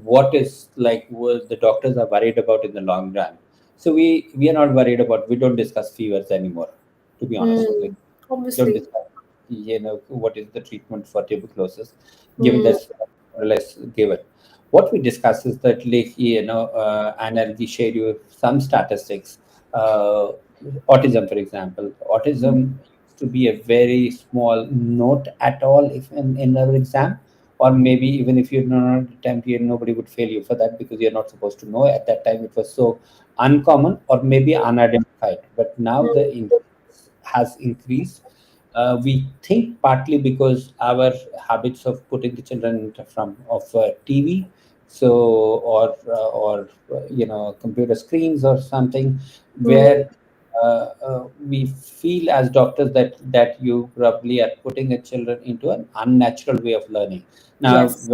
what is like what the doctors are worried about in the long run. So we are not worried about, we don't discuss fevers anymore, to be honest. Like, Hmm. don't Obviously. discuss, what is the treatment for tuberculosis, given Hmm. that's more or less given. What we discuss is that, like, and I'll be share you some statistics. uh, Autism, for example, autism used to be a very small note at all if in our exam, or maybe even if you do not attempt, nobody would fail you for that, because you're not supposed to know. At that time it was so uncommon or maybe unidentified, but now the incidence has increased. We think partly because our habits of putting the children into from of TV, so or computer screens or something, Hmm. where we feel as doctors that you probably are putting a children into an unnatural way of learning. Now, Yes.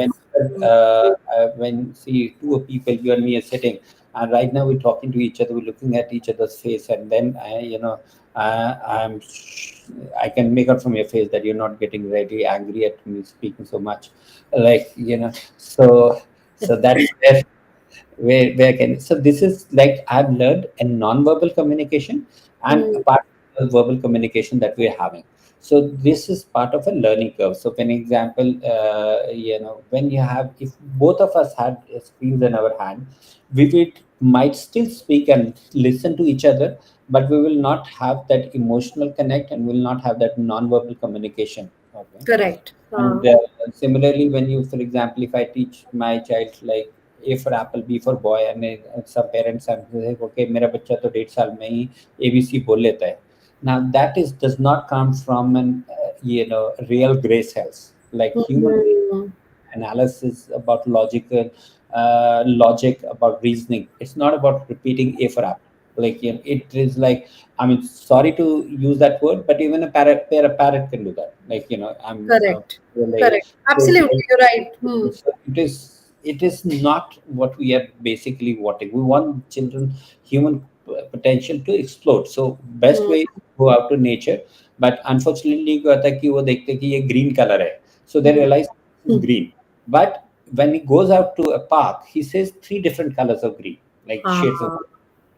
when see two people, you and me, are sitting, and right now we're talking to each other, we're looking at each other's face, and then uh, I'm I can make out from your face that you're not getting really angry at me speaking so much, like, so that's where can, so this is like I've learned a non-verbal communication and Hmm. a part of the verbal communication that we're having. So this is part of a learning curve. So, for an example, when you have, if both of us had screens in our hand, we would might still speak and listen to each other, but we will not have that emotional connect and will not have that non-verbal communication. Okay. Correct. And similarly, when you, for example, if I teach my child like A for apple, B for boy, and some parents are like, okay, मेरा बच्चा तो 1.5 साल में ही ABC बोल लेता है. Now that is does not come from an real gray cells like human Hmm. analysis about logic about reasoning. It's not about repeating A for apple. Like, it is like, I mean, sorry to use that word, but even a parrot can do that. Like, I'm Correct. like, Correct. Absolutely. You're right. Hmm. so it is not what we are basically wanting. We want children human potential to explode. So best Hmm. way, go out to nature. But unfortunately क्या होता है कि वो देखते हैं कि ये green color है, so they Hmm. realize it's Hmm. green. But when he goes out to a park, he says three different colors of green, like shades of. Ah,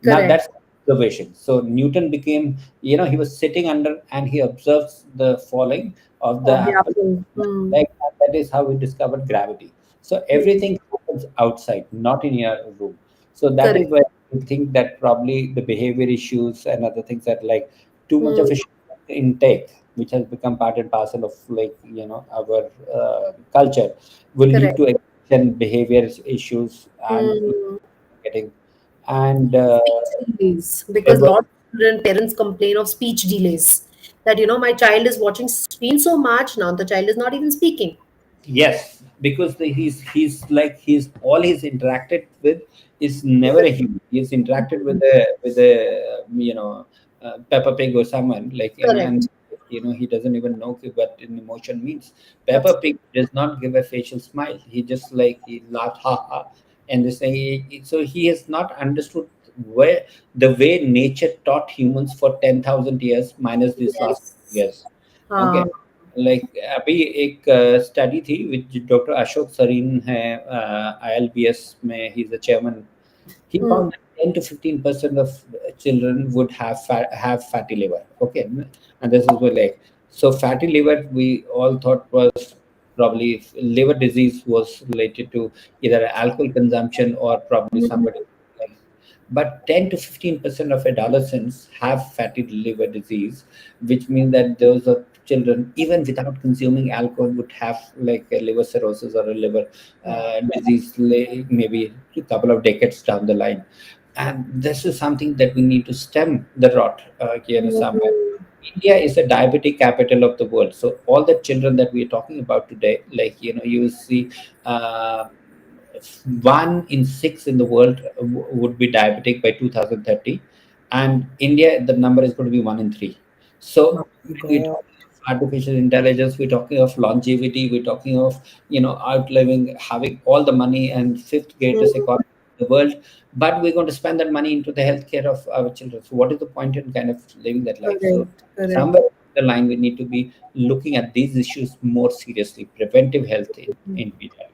Now correct. that's observation. So Newton became, he was sitting under and he observes the falling of the Of the apple. apple. Hmm. Like that is how we discovered gravity. So Hmm. everything happens outside, not in your room. So that is Correct. why I think that probably the behavior issues and other things that, like, too much of Hmm. a sugar intake, which has become part and parcel of, like, our culture, will lead Correct. to addiction, behavior issues, and Hmm. getting and Speech delays, because ever. lot of children parents complain of speech delays. That my child is watching screen so much now the child is not even speaking. Yes, because he's like he's all he's interacted with is never a human. He's interacted with a Peppa Pig or someone like, and Correct. he doesn't even know what an emotion means. Peppa Absolutely. Pig does not give a facial smile. He just like he laughed ha ha, and this so he has not understood where the way nature taught humans for 10,000 years minus these last Yes. years. हाँ. Okay, like अभी एक study थी with doctor Ashok Sarin है, ILBS में he is the chairman. He Hmm. found that 10 to 15% of children would have fatty liver. Okay, and this is what like, so fatty liver we all thought was probably liver disease was related to either alcohol consumption or probably somebody like, but 10 to 15% of adolescents have fatty liver disease, which means that those are children, even without consuming alcohol, would have like a liver cirrhosis or a liver disease, maybe a couple of decades down the line. And this is something that we need to stem the rot, somewhere. Hmm. India is a diabetic capital of the world. So all the children that we're talking about today, like you see, uh, 1 in 6 in the world would be diabetic by 2030, and India the number is going to be 1 in 3. My So when we God. talk of artificial intelligence, we're talking of longevity, we're talking of outliving, having all the money and fifth greatest Hmm. economy in the world, but we're going to spend that money into the healthcare of our children. So what is the point in kind of living that life? So Correct. Correct. somewhere along the line we need to be looking at these issues more seriously, preventive health in pediatrics.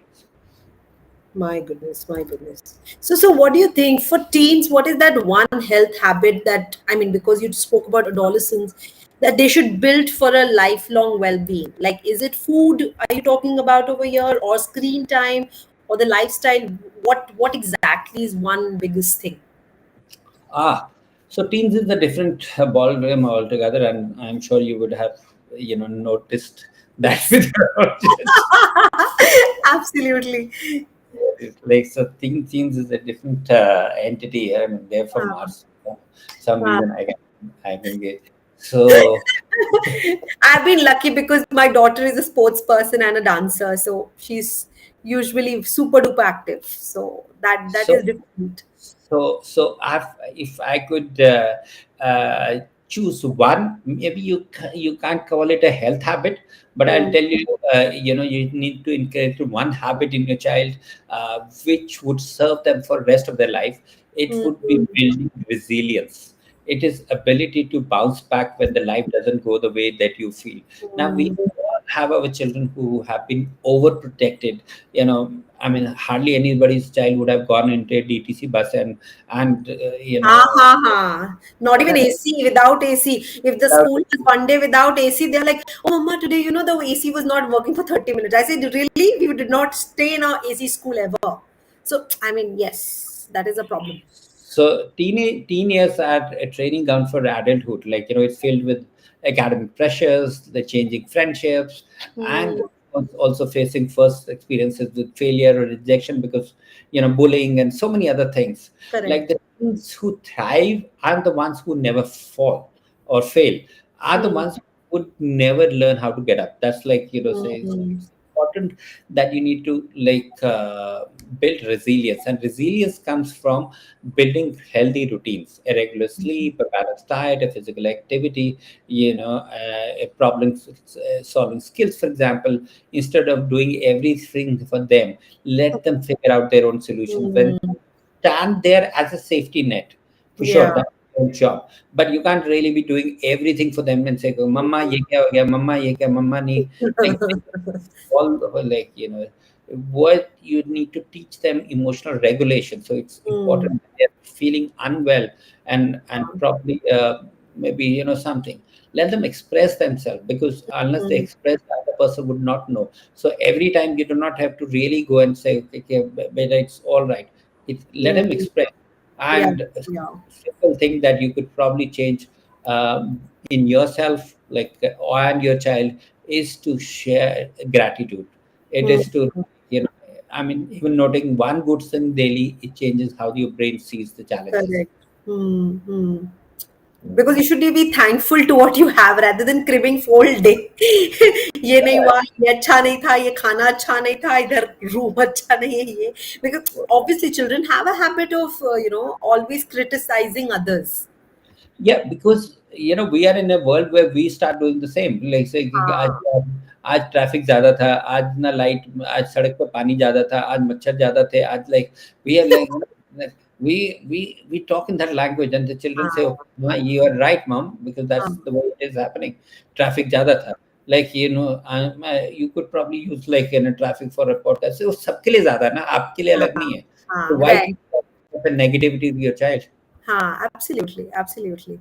My goodness, my goodness. So what do you think for teens? What is that one health habit that, I mean, because you spoke about adolescents, that they should build for a lifelong well-being? Like, is it food? Are you talking about over here, or screen time, or the lifestyle? What exactly is one biggest thing? Ah, so teens is a different ball game altogether, and I'm sure you would have, noticed that with your kids. Absolutely. It's like so, teens is a different entity. I mean, they're from Ah, Mars. For some ah. reason, I can get so. I've been lucky because my daughter is a sports person and a dancer, so she's usually super duper active. So that is So, different. if I could choose one, maybe you can't call it a health habit, but I'll Hmm. tell you, you need to encourage one habit in your child, which would serve them for rest of their life. It would be Hmm. building resilience. It is ability to bounce back when the life doesn't go the way that you feel. Now we Hmm. all have our children who have been overprotected. I mean, hardly anybody's child would have gone into a DTC bus and Ha ha ha. Not even AC, without AC. If the without school is one day without AC, they're like, oh, mama, today, the AC was not working for 30 minutes. I said, really? We did not stay in our AC school ever. So, I mean, yes, that is a problem. so teen years are a training ground for adulthood. Like it's filled with academic pressures, the changing friendships, and Hmm. also facing first experiences with failure or rejection because bullying and so many other things. Like Correct. the teens who thrive are the ones who never fall or fail. Are the Hmm. ones who would never learn how to get up. That's like say. So Hmm. it's important that you need to like build resilience, and resilience comes from building healthy routines, a regular sleep, a balanced diet, a physical activity, a problem solving skills, for example. Instead of doing everything for them, let them figure out their own solutions. When Hmm. stand there as a safety net, for sure, Yeah. that's your job. But you can't really be doing everything for them and say, "Oh, Mama, ye kya ho gaya? Mama, ye kya? Mama, nahi." Like all over, like what you need to teach them emotional regulation. So it's Hmm. important that they're feeling unwell and probably maybe something, let them express themselves, because unless they Hmm. express, the other person would not know. So every time you do not have to really go and say, okay, okay, but it's all right. Let Hmm. them express. Yeah. And a Yeah. simple thing that you could probably change in yourself, like and your child, is to share gratitude. It Hmm. is to, I mean, even noting one good thing daily, it changes how your brain sees the challenges. Correct. Hmm. Hmm. because you should be thankful to what you have rather than cribbing whole day. ये नहीं हुआ, ये अच्छा नहीं था, ये खाना अच्छा नहीं था, इधर रूम अच्छा नहीं है, ये because obviously children have a habit of always criticizing others. Yeah, because we are in a world where we start doing the same, like say कि आज हाँ आज ट्रैफिक ज्यादा था, आज ना लाइट, आज सड़क पर पानी ज्यादा था, आज मच्छर ज्यादा थे, आज like we are like we talk in that language and the children say, हाँ "Ma, you are right, mom, because that's हाँ the way it is happening." Traffic ज्यादा था, like you could probably use like in a traffic for a podcast. So सबके लिए ज्यादा है ना, आपके लिए हाँ अलग नहीं है. So हाँ why right. keep the negativity with your child? Absolutely, absolutely.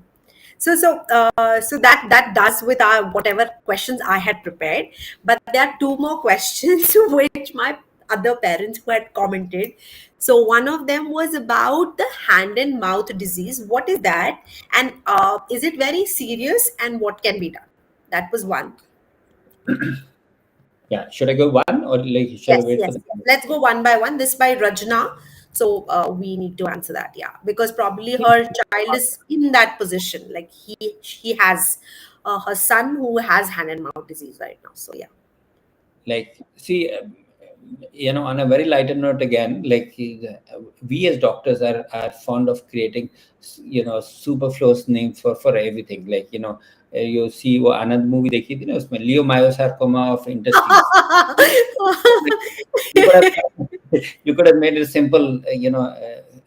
So that does with our whatever questions I had prepared. But there are two more questions which my other parents who had commented. So one of them was about the hand and mouth disease. What is that? And is it very serious? And what can be done? That was one. Yeah, should I go one or like shall I Yes, wait for yes, the yes. Let's go one by one. This by Rajna. So we need to answer that, yeah, because probably her child is in that position. Like he has her son who has hand and mouth disease right now. So yeah. like see on a very lighter note again, like we as doctors are fond of creating superfluous name for everything, like you see वो आनंद movie देखी थी ना, उसमें leiomyosarcoma of intestines. You could have you could have made a simple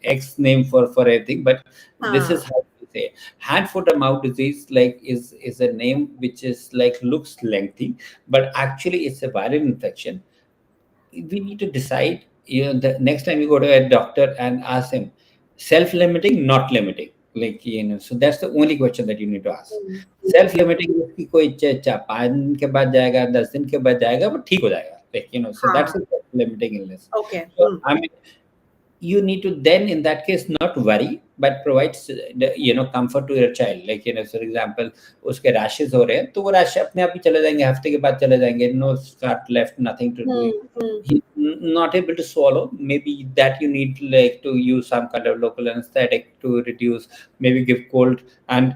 X name for everything, but this Huh. is how we say hand, foot, and mouth disease. Like is a name which is like looks lengthy, but actually it's a viral infection. We need to decide. The next time you go to a doctor and ask him, self-limiting, not limiting. Like so that's the only question that you need to ask. Hmm. Self-limiting उसकी कोई 5 दिन के बाद जाएगा, 10 दिन के बाद जाएगा, but ठीक हो जाएगा. Like so Huh. that's a self-limiting illness. Okay. So I mean, you need to then in that case not worry but provide comfort to your child, like for example उसके rashes हो रहे हैं तो वो rash अपने आप ही चले जाएंगे, हफ्ते के बाद चले जाएंगे, no scar left, nothing to do. Hmm. Hmm. He's not able to swallow, maybe that you need like to use some kind of local anesthetic to reduce, maybe give cold, and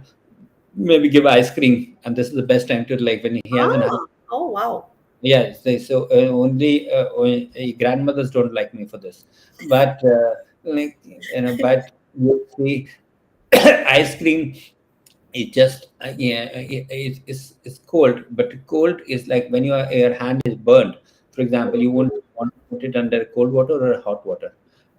maybe give ice cream, and this is the best time to, like, when he has an. Ah. Oh wow. Yes, so only grandmothers don't like me for this, but like but you see, ice cream is just it's cold, but cold is like when your hand is burned. For example, you won't want to put it under cold water or hot water.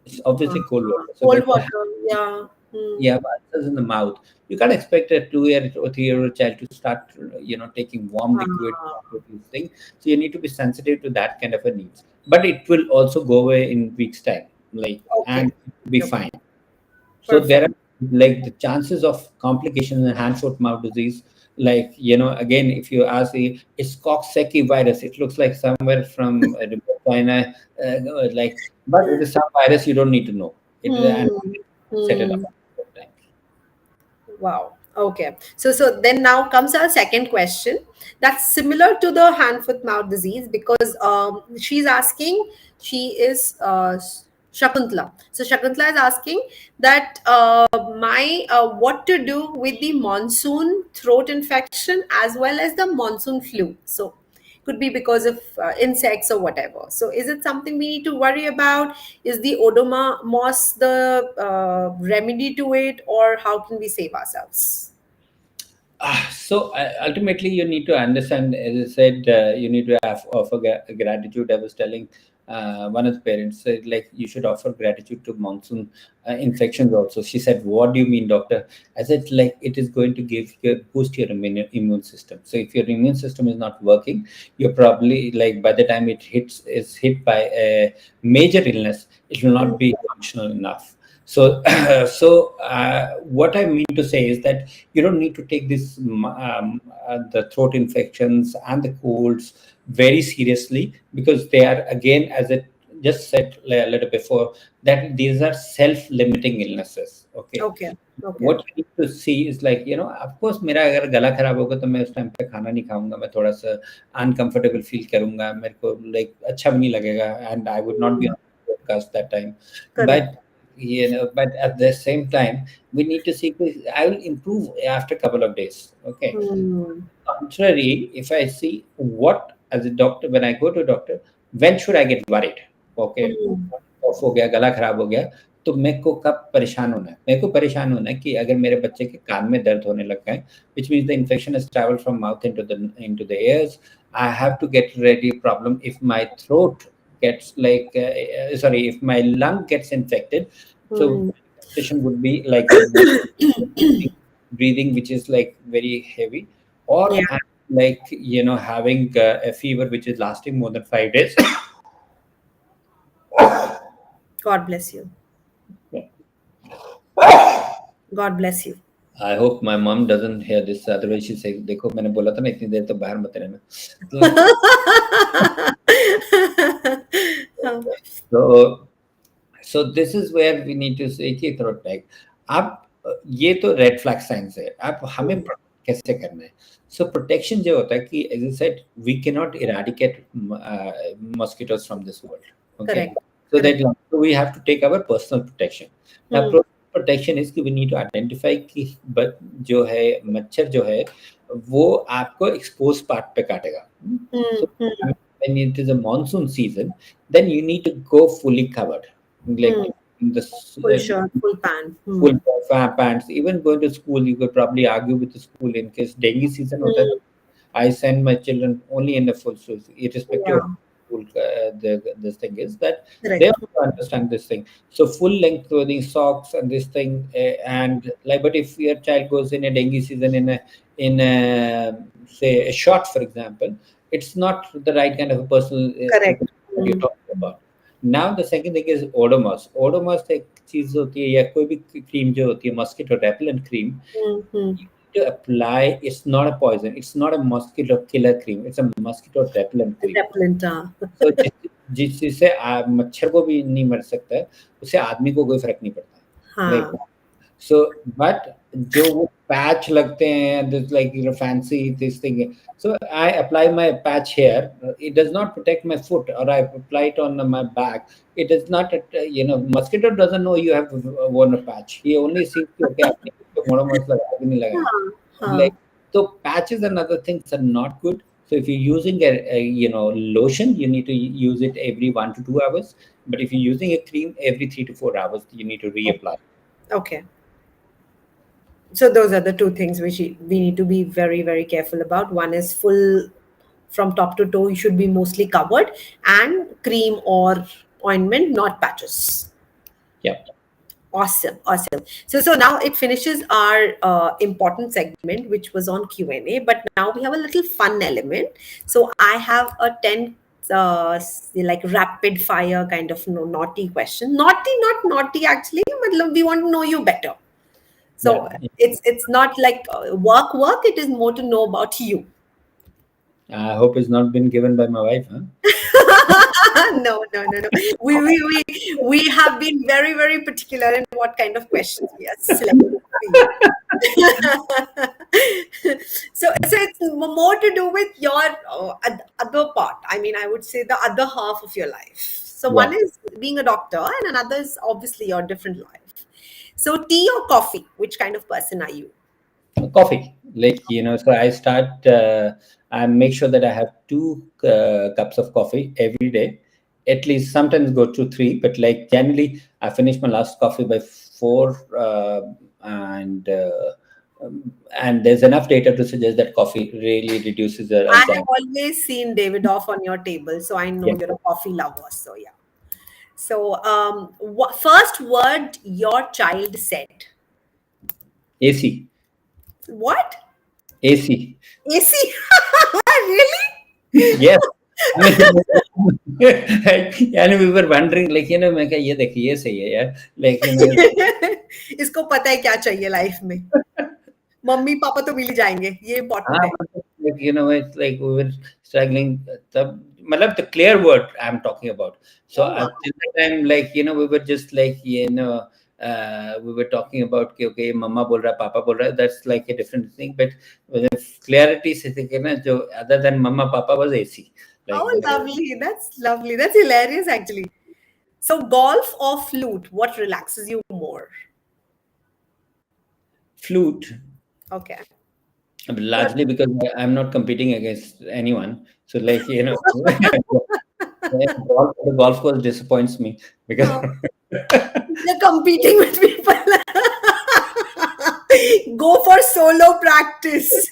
It's obviously cold water. So Cold when the water. Yeah. Hmm. you have ulcers in the mouth, you can't expect a 2 year or 3 year old child to start, taking warm liquid Ah. after these things. So you need to be sensitive to that kind of a needs. But it will also go away in weeks time, like, Okay. and be Okay. fine. So there Perfect. are like the chances of complications in hand, foot, mouth disease. Like again, if you ask, it's Coxsackie virus. It looks like somewhere from China, like, but it is some virus you don't need to know. It is and Hmm. set it Hmm. up. Wow. Okay. So then now comes our second question. That's similar to the hand foot mouth disease because she's asking. She is Shakuntala. So Shakuntala is asking that my what to do with the monsoon throat infection as well as the monsoon flu. So could be because of insects or whatever. So is it something we need to worry about? Is the odomos the remedy to it, or how can we save ourselves? So ultimately, you need to understand. As I said, you need to offer gratitude. I was telling one of the parents, said, like, you should offer gratitude to monsoon infections also. She said, "What do you mean, doctor?" I said, like, it is going to boost your immune system. So if your immune system is not working, you're probably like by the time it is hit by a major illness, it will Mm. not be functional enough. So, what I mean to say is that you don't need to take the throat infections and the colds very seriously, because they are, again, as I just said a little before, that these are self-limiting illnesses. Okay. Okay. Okay. What you need to see is like, of course, मेरा अगर गला खराब होगा तो मैं उस time पे खाना नहीं खाऊंगा, मैं थोड़ा सा अनकंफर्टेबल फील करूंगा, मेरे को लाइक अच्छा भी नहीं लगेगा, and I would not be Mm. on the podcast that time. Correct. But but at the same time, we need to see, I will improve after a couple of days. Okay. Hmm. Contrary, if I see what as a doctor, when I go to a doctor, when should I get worried? Okay, Hmm. Of हो गया, गला खराब हो गया, तो मेरे को कब परेशान होना है? मेरे को परेशान होना है कि अगर मेरे बच्चे के कान में दर्द होने लग गए, which means the infection has traveled from mouth into the ears. I have to get ready problem if my throat gets like sorry, if my lung gets infected. So Hmm. station would be like breathing which is like very heavy, Yeah. or I'm like having a fever which is lasting more than 5 days. God bless you. God bless you. I hope my mom doesn't hear this. Otherwise, she say, "देखो मैंने बोला था ना इतनी देर तो बाहर मत रहना." तो so so this is where we need to say कि थोड़ा टैग आप ये तो रेड फ्लैग साइंस है, आप हमें protect कैसे करना है. So protection जो होता है कि as I said, we cannot eradicate mosquitoes from this world. Okay, Correct. so Correct. that we have to take our personal protection. Now Hmm. protection is कि we need to identify कि जो है मच्छर जो है वो आपको exposed part पे काटेगा. Hmm. So Hmm. when it is a monsoon season, then you need to go fully covered, like Hmm. in the Full shirt, full pan. full Hmm. pants. Even going to school, you could probably argue with the school in case dengue season hota hai. Hmm. I send my children only in the full shoes, irrespective of Yeah. school. This thing is that they Correct. have to understand this thing. So full length clothing, socks, and this thing, and like. But if your child goes in a dengue season in a say a short, for example, it's not the right kind of a personal Correct. protection that you're Hmm. talking about. Now the second thing is odomos. Odomos एक चीज होती है या कोई भी cream जो होती है mosquito repellent cream. Hmm. Hmm. You need to apply. It's not a poison. It's not a mosquito killer cream. It's a mosquito repellent cream. Repellent. So जिस चीज से मच्छर को भी नहीं मर सकता है, उससे आदमी को कोई फर्क नहीं पड़ता. Like हाँ. so, but जो वो पैच लगते हैं, this like fancy this thing. So I apply my patch here. It does not protect my foot, or I apply it on my back. It does not, mosquito doesn't know you have worn a patch. He only sees okay, आपने इसको monomer लगाया कि नहीं लगाया. हाँ. हाँ. Like so, patches and other things are not good. So if you're using a lotion, you need to use it every 1 to 2 hours. But if you're using a cream, every 3 to 4 hours, you need to reapply. Okay. So those are the two things which we need to be very, very careful about. One is full from top to toe, you should be mostly covered, and cream or ointment, not patches. Yeah. Awesome, awesome. So now it finishes our important segment, which was on Q&A. But now we have a little fun element. So I have a 10 like rapid fire kind of naughty question. Naughty, not naughty actually. But we want to know you better. So Yeah. it's not like work. It is more to know about you. I hope it's not been given by my wife, huh? No. We have been very, very particular in what kind of questions we are selecting for you. So it's more to do with your other part. I mean, I would say the other half of your life. So one Yeah. is being a doctor, and another is obviously your different life. So tea or coffee? Which kind of person are you? Coffee. Like, so I make sure that I have 2 cups of coffee every day. At least sometimes go to 3, but like generally I finish my last coffee by 4. And and there's enough data to suggest that coffee really reduces the I have anxiety. always seen David off on your table, so I know Yeah. you're a coffee lover. So yeah. So first word your child said. AC. What? AC. AC? Really? Yes. I mean, and we were wondering, like, मैं क्या ये देखिए ये सही है यार, like, इसको पता है क्या चाहिए लाइफ में. मम्मी पापा तो मिल ही जाएंगे, ये इम्पोर्टेंट हाँ, है. like, it's like we were struggling. तब मतलब the clear word I'm talking about. So Oh, wow. till the time, like, we were just like, we were talking about कि okay, मम्मा बोल रहा है, पापा बोल रहा है. That's like a different thing. But with the clarity से थे ना, जो other than mama, papa was AC. Like, Oh, lovely. That's lovely. That's hilarious, actually. So, golf or flute, what relaxes you more? Flute, Okay. Good. largely because I'm not competing against anyone. So, like, the golf course disappoints me because Oh, you're competing with people. Go for solo practice.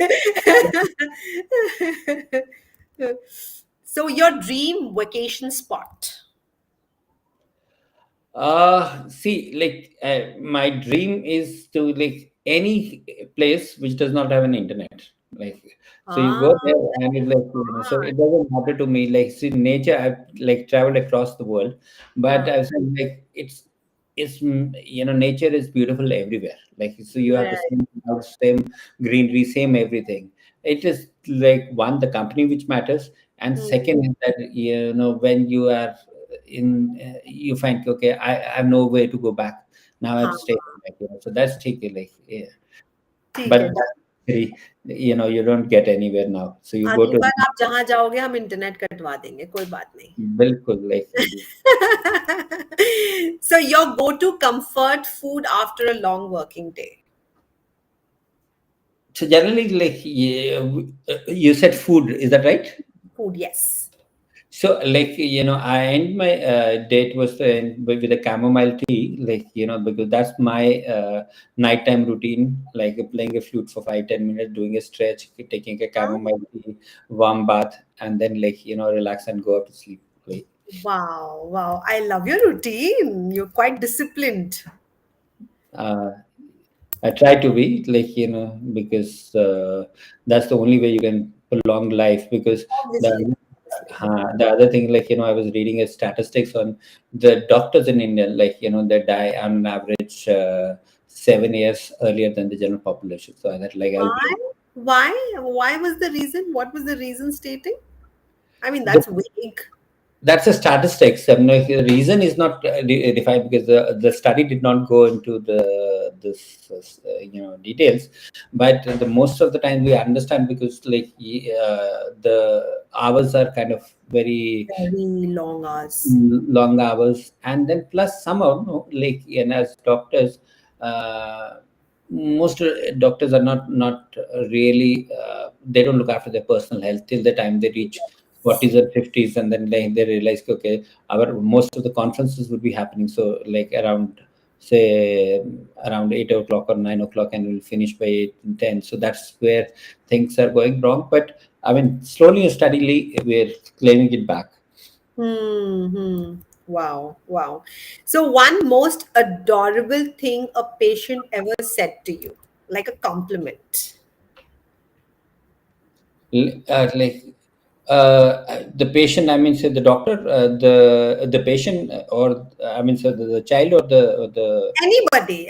So, your dream vacation spot. See, like, my dream is to like any place which does not have an internet. Like, so you Ah, go there and very it's like, so smart. it doesn't matter to me. Like, see, nature, I've like traveled across the world, but Ah, I've said like nature is beautiful everywhere. Like, so you have the right. same house, same greenery, same everything. It is like one, the company which matters, and Hmm. second is that when you are you find okay, I have no way to go back now. I have to stay हाँ, back, so that's tricky, like, yeah. ठीक But है। that's very, you don't get anywhere now, so you go अगली to बार आप जहाँ जाओगे हम internet कटवा देंगे, कोई बात नहीं। bilkul like So your go-to comfort food after a long working day? so generally, like, yeah, you said food, is that right? Food, yes. So, like, I end my date was with a chamomile tea, like, because that's my nighttime routine, like playing a flute for 5-10 minutes, doing a stretch, taking a Huh? chamomile tea, warm bath, and then, like, relax and go up to sleep. Like, Wow, wow. I love your routine. You're quite disciplined. uh, I try to be, like, because that's the only way you can prolong life. Because Obviously, the obviously. the other thing, like, I was reading a statistics on the doctors in India, like, they die on average 7 years earlier than the general population. So I thought, like, I'll Why? be Why? Why was the reason? What was the reason stating? I mean, the that's vague. that's a statistics. I mean, like, the reason is not defined because the study did not go into the this details, but the most of the time we understand because, like, the hours are kind of very Very long hours. long hours, and then plus somehow, no, like, and as doctors, uh, most doctors are not really, they don't look after their personal health till the time they reach 40s or 50s, and then, like, they realize, okay, our most of the conferences would be happening, so like around, say, around 8 o'clock or 9 o'clock, and we'll finish by 8 and 10. So that's where things are going wrong, but I mean, slowly and steadily we're claiming it back. Hmm. Wow. Wow. So, one most adorable thing a patient ever said to you, like a compliment. Like, the patient, I mean, say the doctor, the patient, or I mean, so the child, or the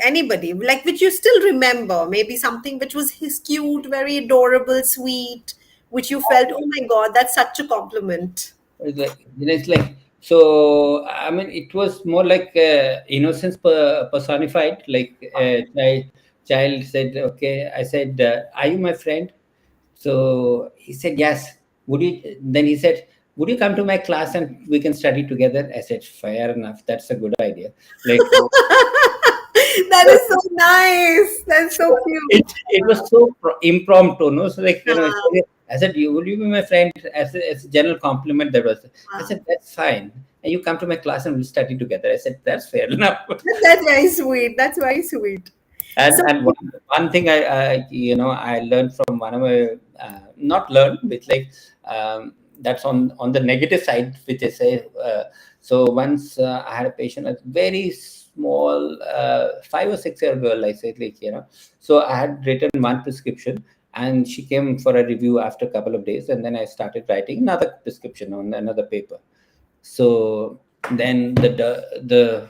Anybody, like which you still remember, maybe something which was his cute, very adorable, sweet, which you felt, oh my God, that's such a compliment. it's like, it's like, so I mean, it was more like innocence personified. Like, child said, okay, I said, are you my friend? So he said, yes. Would you? Then he said, would you come to my class and we can study together? I said, fair enough. That's a good idea. Like, That is so nice. That's so cute. it was so impromptu, no? So, like, Uh, I said, you will you be my friend, as a general compliment. That was, I uh, said, that's fine. And you come to my class and we'll study together. I said, that's fair enough. that's very sweet. That's very sweet. And So, one thing I learned from one of my, not learned, but like, that's on the negative side, which I say. So once I had a patient, a very small 5 or 6 year girl. I said, like, so I had written one prescription, and she came for a review after a couple of days, and then I started writing another prescription on another paper. So then the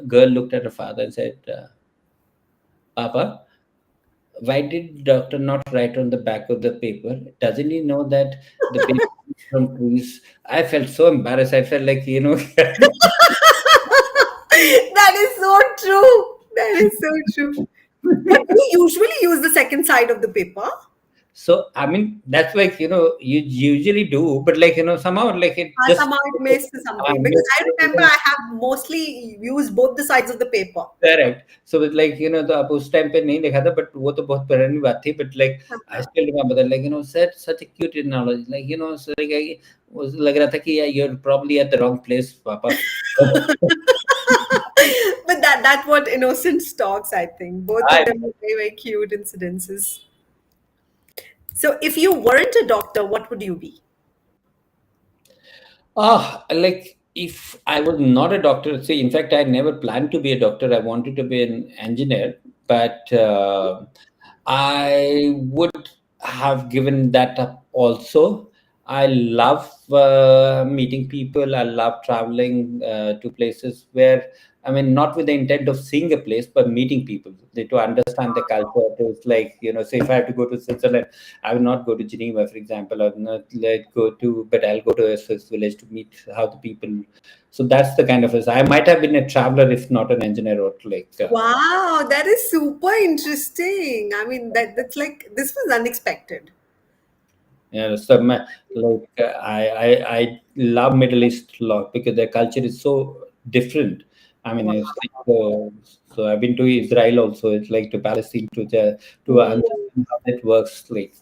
girl looked at her father and said, Papa, why did doctor not write on the back of the paper? Doesn't he know that the paper is from trees? I felt so embarrassed. I felt like, that is so true. That is so true. But we usually use the second side of the paper. So I mean that's like, you usually do, but like, somehow like it just Somehow it misses something because miss. I remember I have mostly used both the sides of the paper. Correct. So it's like, तो अब उस time पे नहीं देखा था, but वो तो बहुत पुरानी बात थी, but like I still remember that, like, such a cute analogy, like, so like was लग रहा था कि yeah, you're probably at the wrong place, पापा. But that's what innocence talks, I think. Both of I them are very, very cute incidences. So if you weren't a doctor, what would you be? Like if I was not a doctor, see, in fact, I never planned to be a doctor. I wanted to be an engineer, but I would have given that up also. I love meeting people. I love traveling to places where, I mean, not with the intent of seeing a place, but meeting people to understand the culture. It's like, say if I have to go to Switzerland, I will not go to Geneva, for example. I will not go to, but I'll go to a Swiss village to meet how the people. So that's the kind of, I might have been a traveler if not an engineer, or like. Wow, that is super interesting. I mean, that's like this was unexpected. Yeah, so like I love Middle East a lot because their culture is so different. I mean, Wow. it's like, so I've been to Israel also. It's like to Palestine to Mm. understand how that works. Like,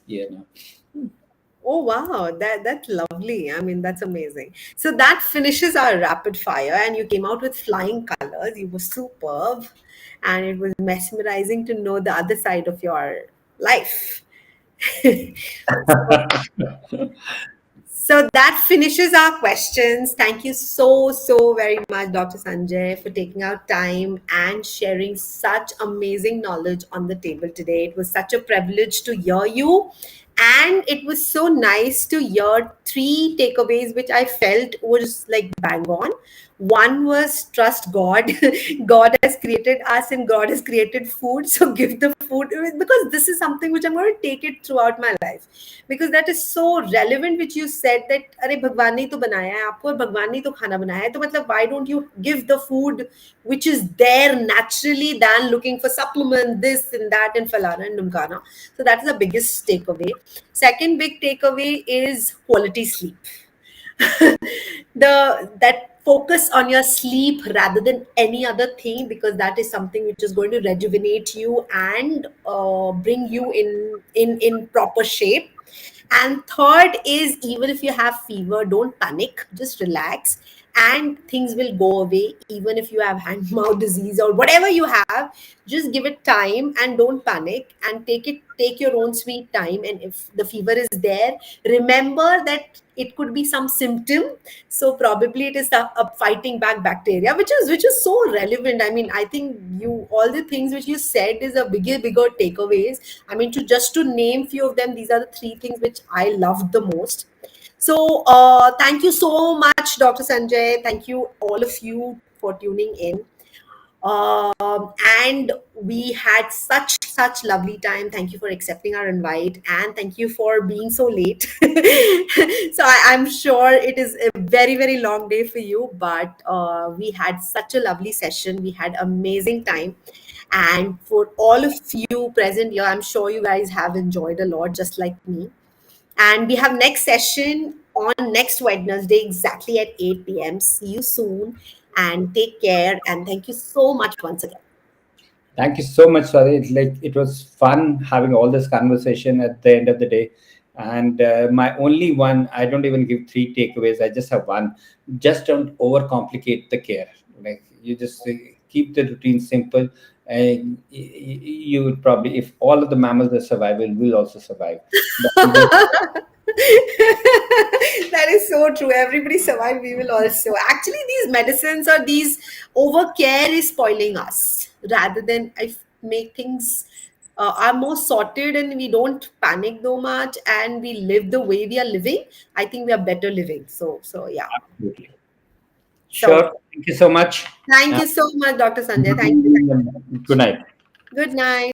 Oh wow, that's lovely. I mean, that's amazing. So that finishes our rapid fire, and you came out with flying colors. You were superb, and it was mesmerizing to know the other side of your life. So So that finishes our questions. Thank you so, so very much, Dr. Sanjay, for taking out time and sharing such amazing knowledge on the table today. It was such a privilege to hear you. And it was so nice to hear three takeaways, which I felt was like bang on. One was trust God. God has created us and God has created food. So give the food because this is something which I'm going to take it throughout my life because that is so relevant which you said that अरे भगवान ने ही तो बनाया है आपको और भगवान ने ही तो खाना बनाया है तो मतलब why don't you give the food which is there naturally than looking for supplement this and that and falana and numkana. So that is the biggest takeaway. Second big takeaway is quality sleep. That focus on your sleep rather than any other thing because that is something which is going to rejuvenate you and bring you in proper shape. And third is even if you have fever, don't panic, just relax and things will go away. Even if you have hand mouth disease or whatever you have, just give it time and don't panic and take your own sweet time. And if the fever is there, remember that it could be some symptom, so probably it is a fighting back bacteria, which is so relevant. I mean, I think you all the things which you said is a bigger takeaways. I mean, to name few of them, these are the three things which I loved the most. So thank you so much, Dr. Sanjay. Thank you all of you for tuning in. And we had such lovely time. Thank you for accepting our invite and thank you for being so late. So I'm sure it is a very long day for you, but we had such a lovely session. We had amazing time. And for all of you present here, I'm sure you guys have enjoyed a lot, just like me. And we have next session on next Wednesday, exactly at 8 p.m. See you soon and take care. And thank you so much once again. Thank you so much, Sorry. It was fun having all this conversation at the end of the day. And my only one, I don't even give three takeaways. I just have one. Just don't overcomplicate the care. Like you just keep the routine simple, and you would probably, if all of the mammals are surviving, will also survive. But you just That is so true. Everybody survive. We will also. Actually, these medicines or these over care is spoiling us rather than if make things are more sorted and we don't panic so much and we live the way we are living. I think we are better living. So yeah. absolutely So sure. Thank you so much. thank Uh, you so much, Dr. Sanjay. Thank you. good night. Good night.